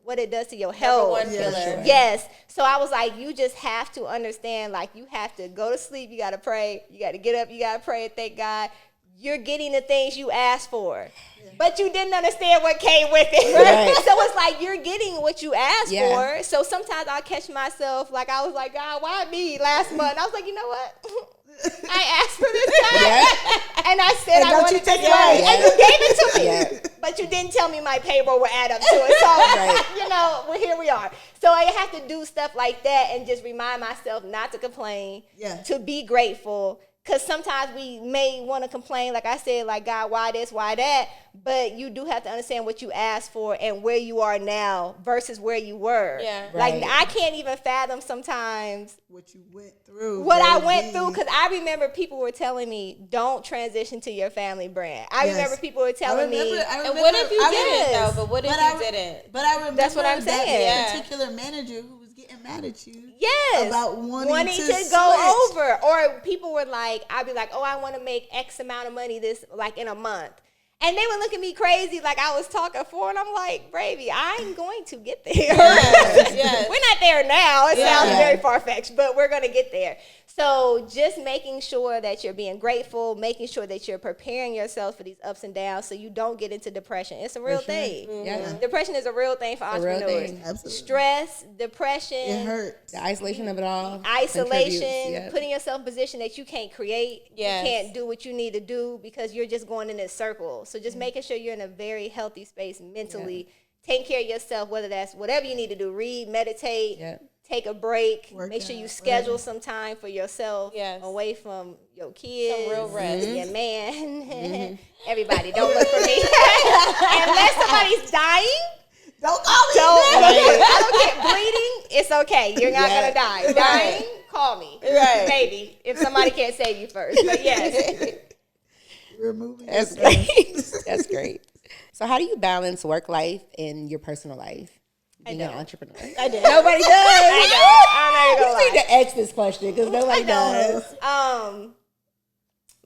what it does to your health. Yes. So I was like, you just have to understand, like, you have to go to sleep, you got to pray, you got to get up, you got to pray and thank God. You're getting the things you asked for. But you didn't understand what came with it. Right. So it's like, you're getting what you asked for. So sometimes I'll catch myself, like, I was like, God, why me last month? I was like, you know what? I asked for this time, and I said I wanted this money, and you gave it to me, but you didn't tell me my payroll would add up to it. So, you know, well, here we are. So I have to do stuff like that and just remind myself not to complain, to be grateful. Because sometimes we may want to complain, like I said, like, God, why this, why that? But you do have to understand what you asked for and where you are now versus where you were. Like, I can't even fathom sometimes what you went through. What I went through, because I remember people were telling me, don't transition to your family brand. I remember people were telling me. And what if you didn't, though? But what if you didn't? But I remember that's what I'm saying. That particular manager who was getting mad at you. Yes. About wanting to go switch. over. Or people were like, I'd be like, oh, I want to make X amount of money in a month. And they would look at me crazy like I was talking for, and I'm like, baby, I'm going to get there. Yes. We're not there now. It sounds very far-fetched, but we're going to get there. So just making sure that you're being grateful, making sure that you're preparing yourself for these ups and downs so you don't get into depression. It's a real thing. Mm-hmm. Yeah. Depression is a real thing for entrepreneurs. Absolutely. Stress, depression. It hurts. The isolation of it all. Isolation, putting yourself in a position that you can't create. Yes. You can't do what you need to do because you're just going in this circle. So just making sure you're in a very healthy space mentally. Take care of yourself, whether that's whatever you need to do. Read, meditate. Take a break. Make sure you schedule some time for yourself away from your kids, some real rest. Your man, everybody. Don't look for me unless somebody's dying. Don't call me. I don't get bleeding. It's okay. You're not gonna die. Dying, call me. Right. Maybe if somebody can't save you first. But yes. That's great. That's great. So how do you balance work life and your personal life? Being an entrepreneur. I do. Nobody does. I know. You need to ask this question because nobody does.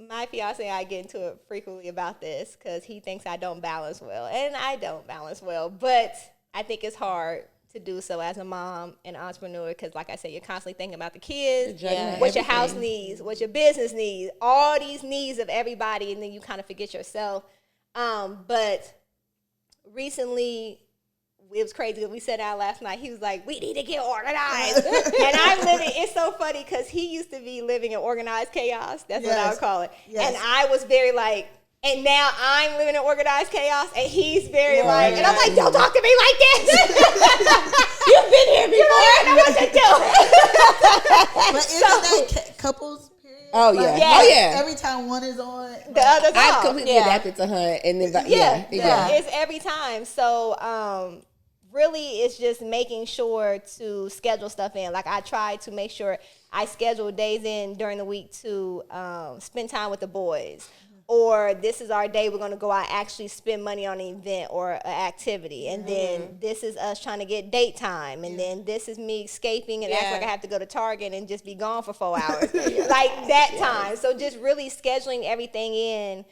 My fiance and I get into it frequently about this because he thinks I don't balance well, and I don't balance well. But I think it's hard to do so as a mom and entrepreneur because, like I said, you're constantly thinking about the kids, what your house needs, what your business needs, all these needs of everybody, and then you kind of forget yourself. But recently, it was crazy. We sat down last night. He was like, we need to get organized. And I'm living, it's so funny because he used to be living in organized chaos. That's what I would call it. Yes. And I was very like, and now I'm living in organized chaos. And he's very like, and I'm like, don't talk to me like this. You've been here before. You don't know what to do. But isn't that couples? Oh yeah. Every time one is on, the other's off. I've completely adapted to her, and then it's every time. So really, it's just making sure to schedule stuff in. Like I try to make sure I schedule days in during the week to spend time with the boys. Or this is our day, we're going to go out actually spend money on an event or an activity. And then this is us trying to get date time. And then this is me escaping and act like I have to go to Target and just be gone for 4 hours. Like that time. So just really scheduling everything in,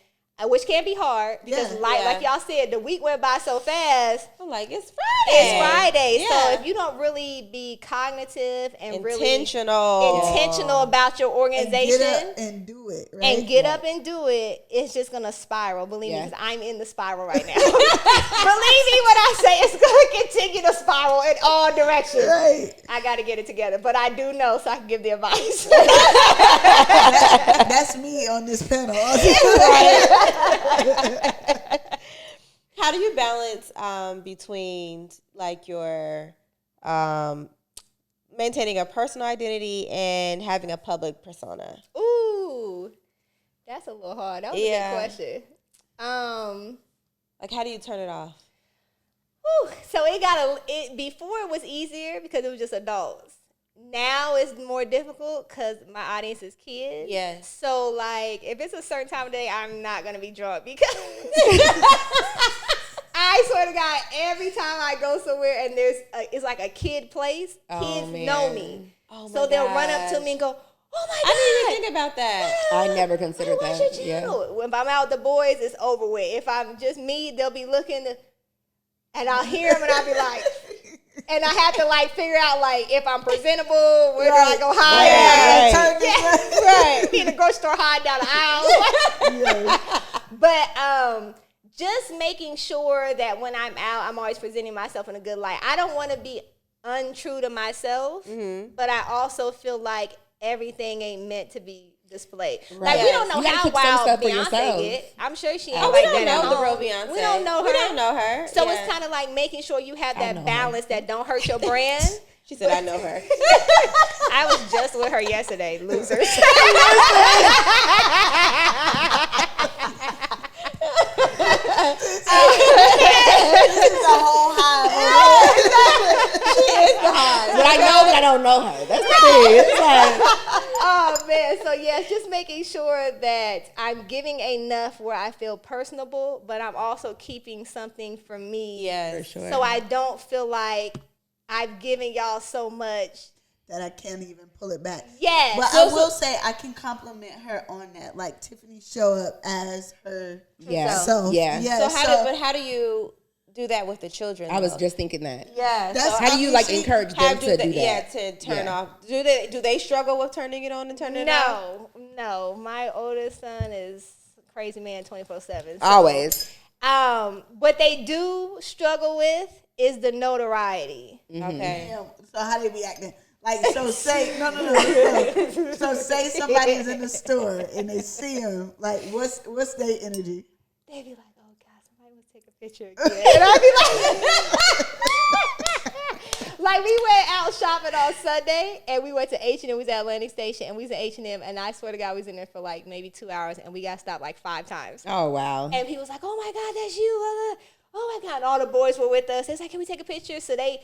which can be hard because like y'all said, the week went by so fast. I'm like, it's Friday. It's Friday. Yeah. So if you don't really be cognitive and intentional about your organization and get up and do it, right? And get up and do it, it's just gonna spiral. Believe me, because I'm in the spiral right now. Believe me when I say it's gonna continue to spiral in all directions. Right. I gotta get it together. But I do know, so I can give the advice. That's me on this panel. How do you balance between like your maintaining a personal identity and having a public persona? Ooh, that's a little hard. That was a good question. Like, how do you turn it off? So before it was easier because it was just adults. Now it's more difficult because my audience is kids. Yes. So, like, if it's a certain time of day, I'm not going to be drunk because I swear to God, every time I go somewhere and it's like a kid place, kids know me. Oh my they'll run up to me and go, oh my God. I didn't even think about that. I never considered that. Watch your channel. When I'm out with the boys, it's over with. If I'm just me, they'll be looking and I'll hear them and I'll be like, and I have to like figure out like if I'm presentable, where do I go hide? Right. Be in the grocery store hide down the aisle. But just making sure that when I'm out, I'm always presenting myself in a good light. I don't want to be untrue to myself, but I also feel like everything ain't meant to be displayed. Right. Like we don't know how wild Beyonce get. I'm sure she ain't like that. We don't know the real Beyonce. We don't know her. We don't know her. So it's kind of like making sure you have that balance that don't hurt your brand. She said, I know her. I was just with her yesterday, losers. This is a whole high. She is the high. But I know that I don't know her. That's the thing. It's like, oh man, so it's just making sure that I'm giving enough where I feel personable, but I'm also keeping something for me. Yes, for sure. So I don't feel like I've given y'all so much that I can't even pull it back. Yes. But I will say I can compliment her on that. Like Tiffany show up as her self. Yeah. So how do you do that with the children? I was just thinking that. Yeah. That's how do you like encourage them to do that? Yeah, to turn off. Do they struggle with turning it on and turning it off? No. My oldest son is a crazy man 24/7. Always. What they do struggle with is the notoriety. Okay. Yeah, so how they be acting? Like, so say, no. So say somebody's in the store and they see him. Like, what's their energy? They be like, oh, God, somebody must take a picture again. And I be like, we went out shopping on Sunday and we went to H&M. We was at Atlantic Station and we was at H&M. And I swear to God, we was in there for like maybe 2 hours and we got stopped like 5 times. Oh, wow. And he was like, oh, my God, that's you. Oh, my God. And all the boys were with us. It's like, can we take a picture? So they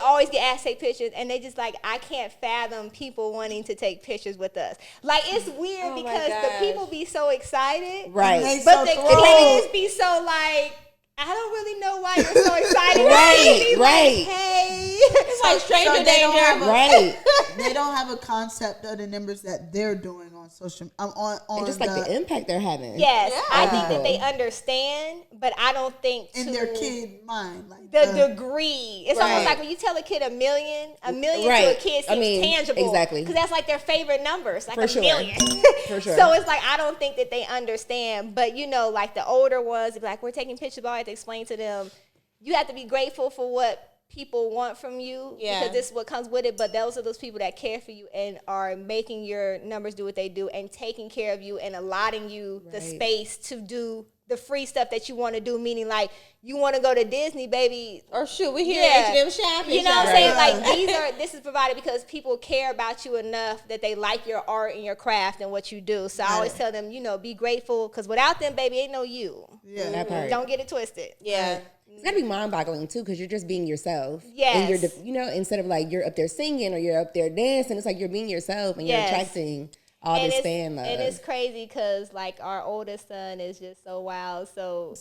always get asked to take pictures. And they just like, I can't fathom people wanting to take pictures with us. Like, it's weird because the people be so excited. Right. But the kids be so like, I don't really know why you're so excited. Right. Like, hey. It's like stranger danger. They don't have a concept of the numbers that they're doing on social on and just like the impact they're having. Yes, I think that they understand, but I don't think in their kid mind, like the degree. It's almost like when you tell a kid a million to a kid seems tangible. Exactly. Because that's like their favorite numbers, like For a million. For sure. So it's like I don't think that they understand. But you know, like the older ones, like we're taking pictures, but I have to explain to them, you have to be grateful for what people want from you because this is what comes with it. But those are those people that care for you and are making your numbers do what they do and taking care of you and allotting you the space to do the free stuff that you want to do, meaning like you want to go to Disney, baby, or shoot, we here at H&M shopping. You know what I'm saying? Like this is provided because people care about you enough that they like your art and your craft and what you do. So I always tell them, you know, be grateful because without them, baby, ain't no you. Yeah, that part. Don't get it twisted. Yeah. It's gotta be mind-boggling too, because you're just being yourself. Yes. And you're, instead of like you're up there singing or you're up there dancing, it's like you're being yourself and you're attracting all this fan love. And it's crazy because like our oldest son is just so wild. So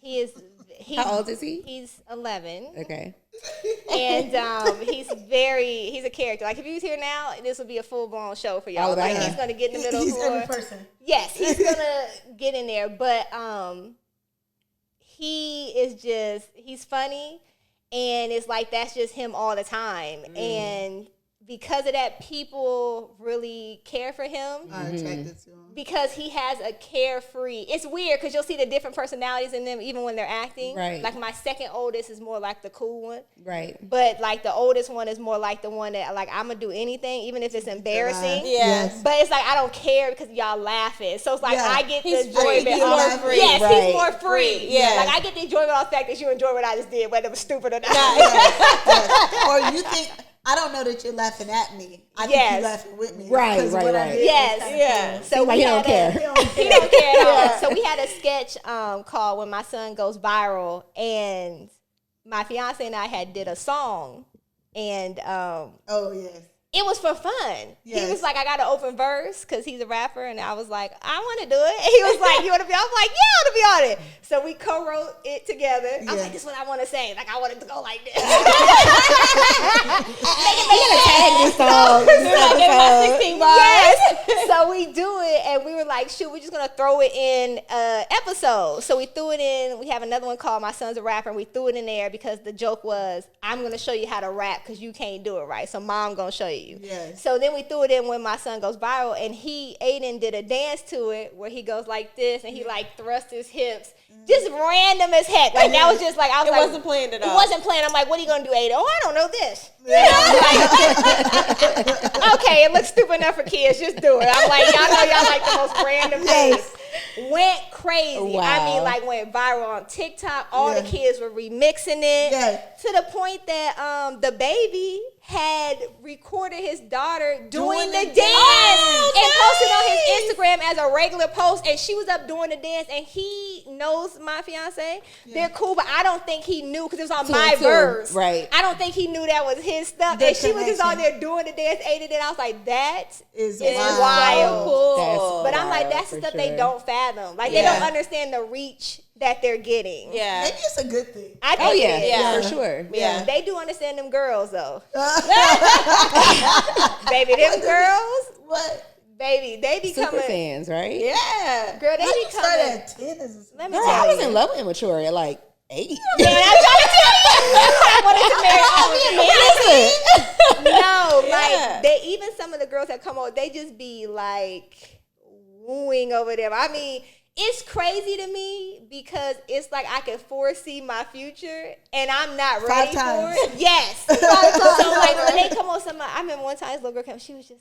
he's how old is he? He's 11. Okay. And he's a character. Like if he was here now, this would be a full-blown show for y'all. Like he's gonna get in the middle he's of the floor. every person. Yes, he's gonna get in there, but he's funny, and it's like that's just him all the time. And because of that, people really care for him. Are attracted to him. Because he has a carefree. It's weird because you'll see the different personalities in them even when they're acting. Right. Like my second oldest is more like the cool one. Right. But like the oldest one is more like the one that like I'm gonna do anything even if it's embarrassing. Yes. But it's like I don't care because y'all laughing. So it's like I get the enjoyment. He's more free. Yes, right. he's more free. Yeah. Like I get the enjoyment of the fact that you enjoy what I just did, whether it was stupid or not. Or you think I don't know that you're laughing at me. I think you're laughing with me. Right. Yes. So he don't care. He don't care at all. So we had a sketch called When My Son Goes Viral, and my fiance and I did a song, and oh yes. it was for fun. Yes. He was like, I got an open verse because he's a rapper, and I was like, I want to do it. And he was like, you want to be on? I'm like, yeah, I want to be on it. So we co-wrote it together. I was like, this is what I want to say. Like, I want it to go like this. Tag this song. Yes. So we do it, and we were like, shoot, we're just going to throw it in episode. So we threw it in. We have another one called My Son's a Rapper, and we threw it in there because the joke was, I'm going to show you how to rap because you can't do it right. So mom going to show you. Yes. So then we threw it in When My Son Goes Viral, and Aiden did a dance to it where he goes like this, and he like thrusts his hips. Just random as heck. Like that was just like I was like, wasn't planned at all. It wasn't planned. I'm like, what are you gonna do, Aiden? Oh, I don't know this. Like, okay, it looks stupid enough for kids. Just do it. I'm like, y'all know y'all like the most random things. Went crazy. Wow. I mean, like went viral on TikTok. All the kids were remixing it to the point that the baby had recorded his daughter doing the dance and posted on his Instagram as a regular post, and she was up doing the dance, and he knows my fiance. They're cool, but I don't think he knew because it was on my verse. Right. I don't think he knew that was his stuff, and she was just on there doing the dance, aided it. I was like, that is wild. Cool. But I'm like, that's the stuff they don't fathom. Like, they don't understand the reach that they're getting. Yeah. Maybe it's a good thing. I think it is. Yeah. for sure. Yeah. They do understand them girls though. Baby, them girls, What? baby, they be Super coming. fans, right? Yeah. Girl, they How be you start coming. at 10 is Let me Girl, tell I was you. in love with immature at like 8. Man, I'm trying to tell you. I wanted to marry No, like Yeah. they even some of the girls that come over, they just be like wooing over them. I mean, it's crazy to me because it's like I can foresee my future and I'm not ready 5 times. for it. Yes. So like when they come on I remember one time this little girl came, she was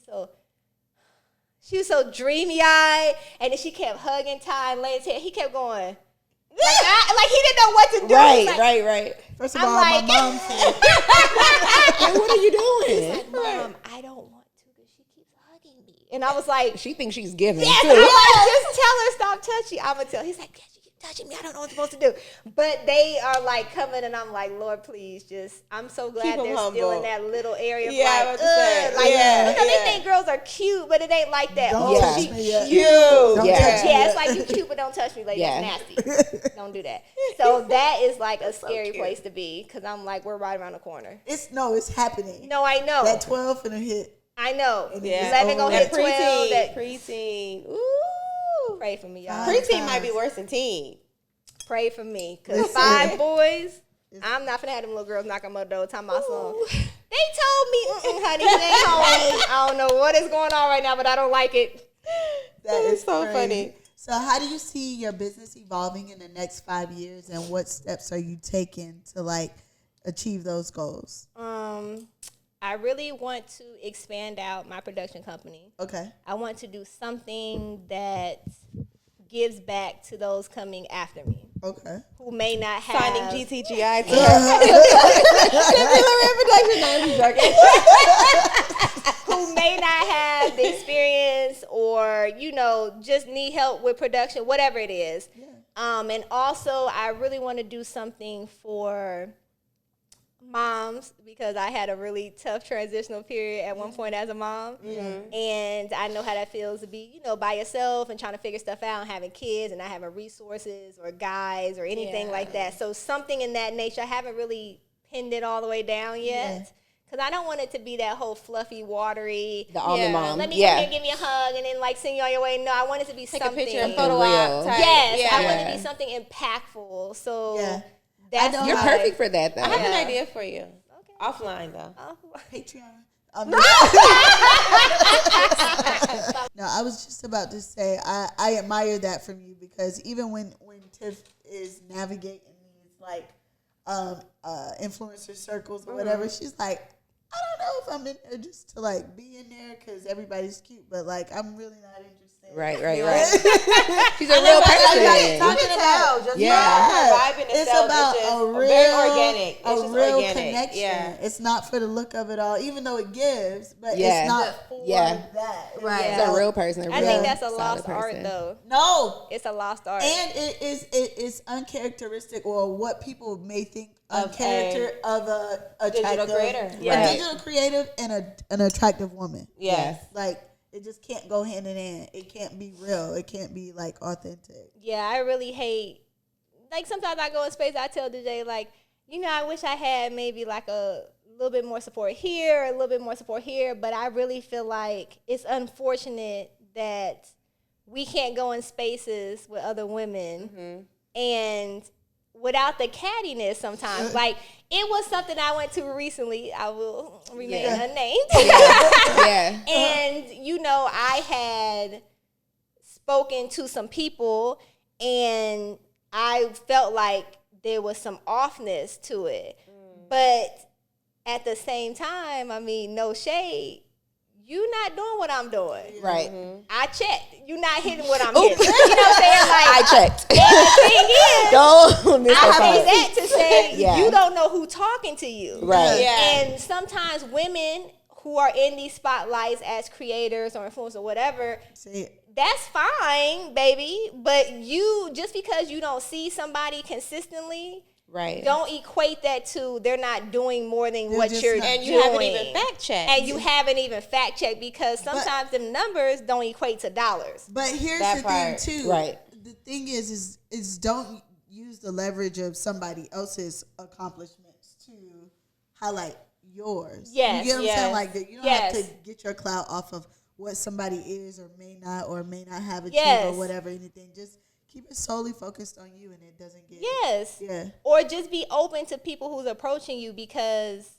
so dreamy eyed, and then she kept hugging Ty and laying his head. He kept going. Like he didn't know what to do. Right, Like, right. First of I'm all, like- my mom said, Hey, what are you doing? like, Mom, I don't want to, but she keeps hugging me. And I was like, She thinks she's giving yes, too. I'm like, just tell her stop touching. I'm gonna tell. He's like, yes, you keep touching me. I don't know what I'm supposed to do. But they are like coming, and I'm like, Lord, please, just. I'm so glad Keep 'em they're still in humble. that little area. Of Yeah, I like, was about to say. like, Yeah, you know, they yeah. think girls are cute, but it ain't like that. don't Oh, touch she me yet. Cute. Don't Yeah. touch me yeah, yet. it's like you cute, but don't touch me. Like Yeah. that's nasty. Don't do that. So that is like a scary cute. place to be because I'm like, we're right around the corner. It's happening. No, I know. That 12 finna hit. I know. Yeah. 11 gonna hit That 12. That preteen. Ooh. pray for me, y'all. Preteen might be worse than teen. Pray for me, cause Listen. 5 boys. I'm not finna have them little girls knock on my door, talking about some. They told me, honey, it ain't home. I don't know what is going on right now, but I don't like it. That That's is so crazy. funny. So how do you see your business evolving in the next 5 years, and what steps are you taking to like achieve those goals? I really want to expand out my production company. Okay. I want to do something that gives back to those coming after me Okay. who may not have Signing GTGI to Tiffany La'Ryn production. No, I'm just joking. who may not have the experience or, just need help with production, whatever it is. Yeah. And also, I really want to do something for moms because I had a really tough transitional period at one point as a mom. And I know how that feels to be, by yourself and trying to figure stuff out and having kids and not having resources or guys or anything like that. So something in that nature. I haven't really pinned it all the way down yet. Because I don't want it to be that whole fluffy, watery. The almond mom. Let me come here, give me a hug, and then send you on your way. No, I want it to be Take something. a picture and For photo real. op. Type. Yes, I Yeah. want it to be something impactful. So Yeah. that's I know You're how- perfect for that, though. I have Yeah. an idea for you. Okay. Offline though. Patreon. No, I was just about to say I admire that from you because even when Tiff is navigating these like influencer circles or whatever, she's like, I don't know if I'm in there just to like be in there because everybody's cute, but like I'm really not interested. Right. She's a real person. Talking about just Yeah. her vibing It's itself. about It's just a real, very organic. It's a just real organic. connection. Yeah. It's not for the look of it all, even though it gives, but Yeah. it's not for Yeah. that. Right. She's a real person. I Yeah. think that's a solid lost art, person. though. No. It's a lost art. And it is uncharacteristic or what people may think Of uncharacter of a digital attractive, creator. a Yeah. digital creative and an attractive woman. Yes. Like it just can't go hand in hand. It can't be real. It can't be like authentic. Yeah, I really hate. Like sometimes I go in space, I tell DJ like, I wish I had maybe like a little bit more support here, a little bit more support here, but I really feel like it's unfortunate that we can't go in spaces with other women and without the cattiness sometimes. Like it was something I went to recently. I will remain unnamed. Yeah. And, I had spoken to some people and I felt like there was some offness to it. But at the same time, no shade, you not doing what I'm doing. Right. I checked. You not hitting what I'm hitting. You know what I'm saying? Like, I checked. and the thing is, Don't miss I that say part. that to say Yeah. you don't know who talking to you. Right. Yeah. And sometimes women who are in these spotlights as creators or influencers or whatever, See, that's fine, baby. But you, just because you don't see somebody consistently, Right. don't equate that to they're not doing more than They're what just you're not- doing. And you haven't even fact checked. And you haven't even fact checked because sometimes them numbers don't equate to dollars. but here's That the part. thing too. Right. The thing is don't use the leverage of somebody else's accomplishments to highlight yours. Yes, you get what I'm saying? Like that, you don't have to yes. get your clout off of what somebody is or may not have achieved Yes. or whatever. Anything, just keep it solely focused on you, and it doesn't get Yes. Or just be open to people who's approaching you, because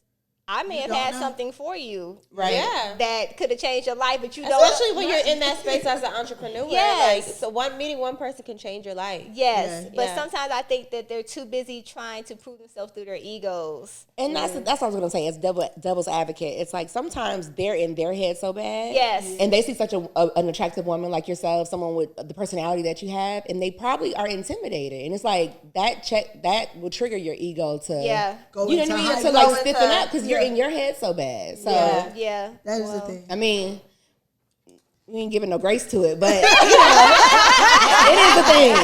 I may have had something for you, Right. Yeah. that could have changed your life, but you don't. Especially when you're in that space as an entrepreneur. Yes. Like, so meeting one person can change your life. Yes, Yeah. but Yeah. sometimes I think that they're too busy trying to prove themselves through their egos. And that's what I was gonna say. It's devil's advocate. It's like sometimes they're in their head so bad, Yes. and they see such an attractive woman like yourself, someone with the personality that you have, and they probably are intimidated. And it's like that will trigger your ego to, Go you know into what I mean, high to like level. stiffen up because you're in your head so bad. So Yeah. That is the thing. I mean, we ain't giving no grace to it, but you know, it is a thing.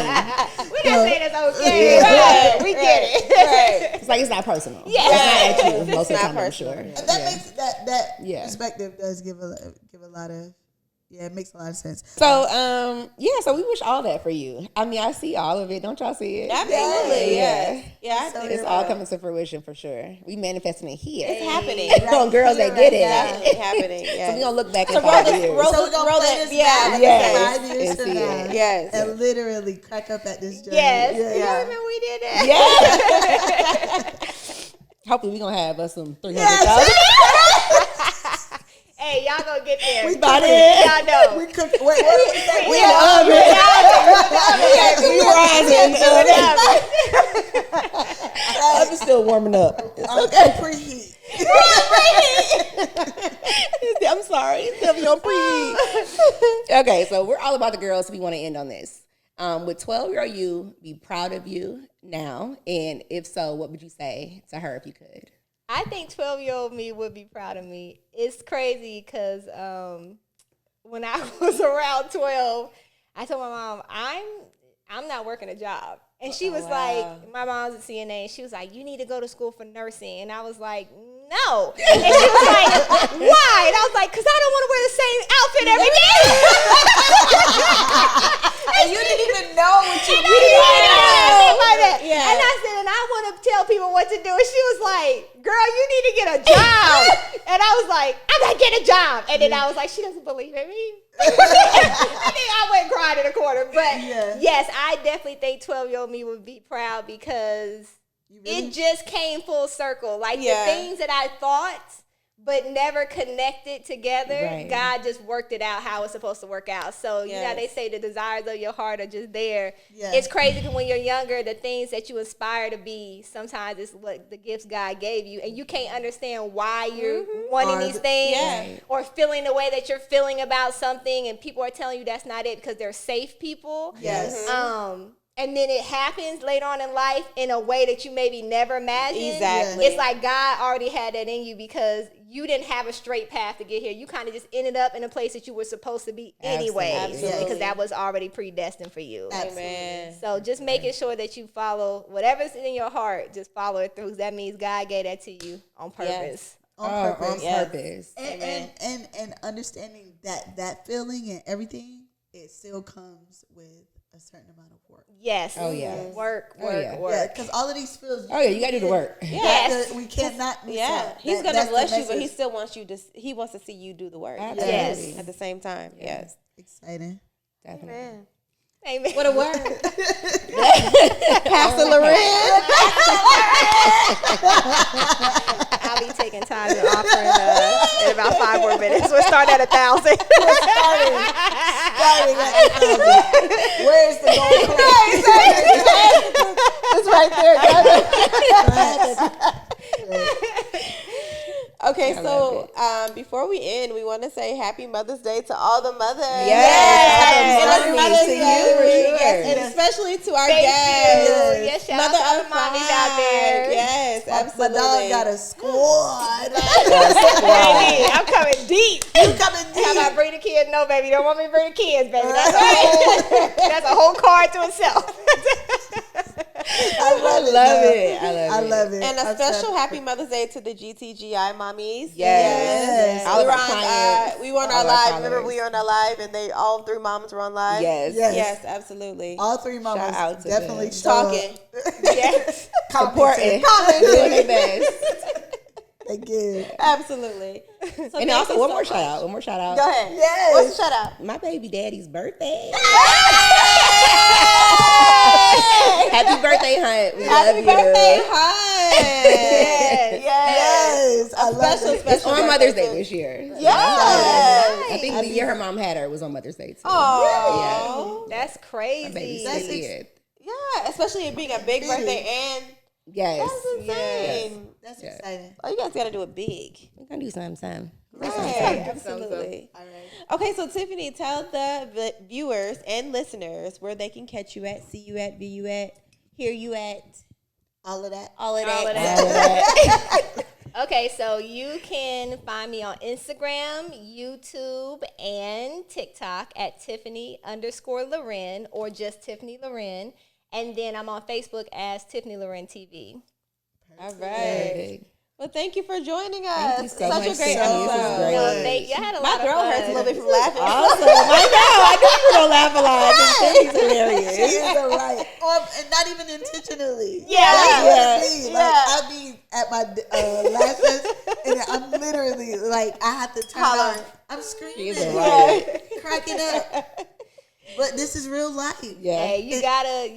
We didn't say that's okay. Right. We get it. Right. It's like it's not personal. Yeah. It's not at you most of the not time, I'm personal. sure. And that makes that Yeah. perspective does give a lot of it makes a lot of sense. So, so we wish all that for you. I mean, I see all of it. Don't y'all see it? Absolutely. Yeah. Yeah. I So think It's all coming to fruition for sure. We manifesting it here. it's happening. On girls that get it. Definitely happening. Yes. So we gonna look back So in roll 5 the- years. roll So we're gonna roll play that- this yeah. back Yes. 5 years And from see now. it. Yes. And literally crack up at this journey. Yes. Yeah. Remember we did that? Yeah. Hopefully we gonna have us some 300,000. Hey, y'all gonna get there. We About cooking. it. Y'all know. We cook. Wait, what did we say? We in the oven. We rising. Oven's still warming up. It's okay. Preheat. I'm sorry. It's definitely on preheat. Okay, so we're all about the girls. So we want to end on this. Would 12-year-old you be proud of you now? And if so, what would you say to her if you could? I think 12-year-old me would be proud of me. It's crazy because when I was around 12, I told my mom, I'm not working a job. And she was like, my mom's a CNA, and she was like, you need to go to school for nursing. And I was like, no. And she was like, why? And I was like, because I don't want to wear the same outfit every day. And you didn't even know what you And I didn't know anything like that. Yeah. And I said, and I want to tell people what to do. And she was like, girl, you need to get a job. And I was like, I'm not getting a job. And then I was like, she doesn't believe in me. And then I went crying in the corner. But yes, I definitely think 12-year-old me would be proud because it just came full circle. Like the things that I thought but never connected together, Right. God just worked it out how it's supposed to work out. So, you know, they say the desires of your heart are just there. Yeah. It's crazy because when you're younger, the things that you aspire to be, sometimes it's what the gifts God gave you. And you can't understand why you're wanting these things or feeling the way that you're feeling about something. And people are telling you that's not it because they're safe people. Yes. And then it happens later on in life in a way that you maybe never imagined. Exactly. It's like God already had that in you because you didn't have a straight path to get here. You kind of just ended up in a place that you were supposed to be anyway. Absolutely. Because that was already predestined for you. Amen. So just making sure that you follow whatever's in your heart, just follow it through. That means God gave that to you on purpose. Yes. On purpose. On purpose. And understanding that feeling and everything, it still comes with a certain amount of work. Yes. Oh, yeah. Work. Yeah, because all of these feels. Oh, yeah, you got to do the work. Yes. We cannot miss out. He's That- gonna that's the bless you, but message. he still wants you to. He wants to see you do the work. Absolutely. At the same time. Yes. Exciting. Definitely. Amen. What a word. Pastor La'Ryn. I'll be taking time and offering in about 5 more minutes. We'll start at 1,000. Starting at 1,000. Where's the gold coin? It's right there. Okay, so before we end, we want to say Happy Mother's Day to all the mothers. Yes. Happy Mother's to Day. you, for sure. Yes, and especially to our Thank guests. you. Yes, shout out to all the mommies out there. Yes, My absolutely. dog got a squad. Baby, I'm coming deep. You coming How deep. about bring the kids? No, baby, you don't want me to bring the kids, baby. That's all right. That's a whole card to itself. I love it. love it. I love it. And a I'm special so- happy Mother's Day to the GTGI mommies. Yes. All We of were our clients, we were on all our of our live. followers. Remember, we were on our live, and they all 3 moms were on live. Yes. Yes. Yes, absolutely. All 3 mamas Shout out to definitely them. show Talking. up. Yes. Supporting. Doing their best. They good. Absolutely. So And thank also, you one so more much. shout out. One more shout out. Go ahead. Yes. What's the shout out? My baby daddy's birthday. Happy birthday, Hunt. We Happy love you. birthday, Hunt. Yes. Yes. I love Special, it. special It's on birthday Mother's to- Day this year. Yes. I think the year her mom had her was on Mother's Day too. Oh. That's My crazy. baby's That's so good. Yeah, especially it being a big birthday and Yes. that's insane. That's Yeah. exciting. Oh, you guys got to do it big. We're gonna do something. Right, absolutely. All right. Okay, so Tiffany, tell the viewers and listeners where they can catch you at, see you at, view you at, hear you at, All of that. all of All of that. that. Okay, so you can find me on Instagram, YouTube, and TikTok at Tiffany_La'Ryn or just Tiffany La'Ryn. And then I'm on Facebook as Tiffany La'Ryn TV. All right. Well, thank you for joining us. Thank you so Such much, a great Tiffany. This was episode. great. No, thank you. I had a My lot of throat fun. hurts a little bit from laughing. Awesome. I know. I knew you were gonna laugh a lot. Tiffany's She hilarious. is a right. And not even intentionally. Yeah. That's what Yeah. it be. Like, Yeah. I be at my lessons, and I'm literally like, I have to turn Hollering. on. I'm screaming. She's a riot. Cracking up. But this is real life. Yeah. Hey, you gotta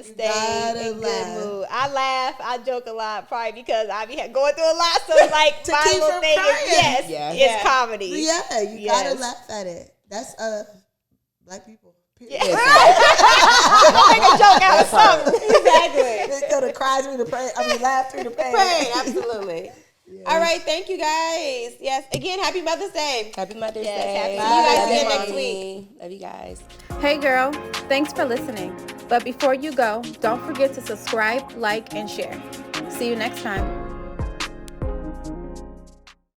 stay gotta in laugh. good mood. I laugh, I joke a lot, probably because I be going through a lot. So it's like To my keep little from thing crying. is yes, Yeah. it's Yeah. comedy. Yeah, you gotta Yes. laugh at it. That's black people. Period. Make a joke out of something. Exactly. They go to cry through the pain. I mean, laugh through the pain. Right, absolutely. All right, thank you guys. Yes, again, happy Mother's Day. Happy Mother's Yes, Day. happy See you guys Love again you, next Mommy. Love you guys. Hey girl, thanks for listening. But before you go, don't forget to subscribe, like, and share. See you next time.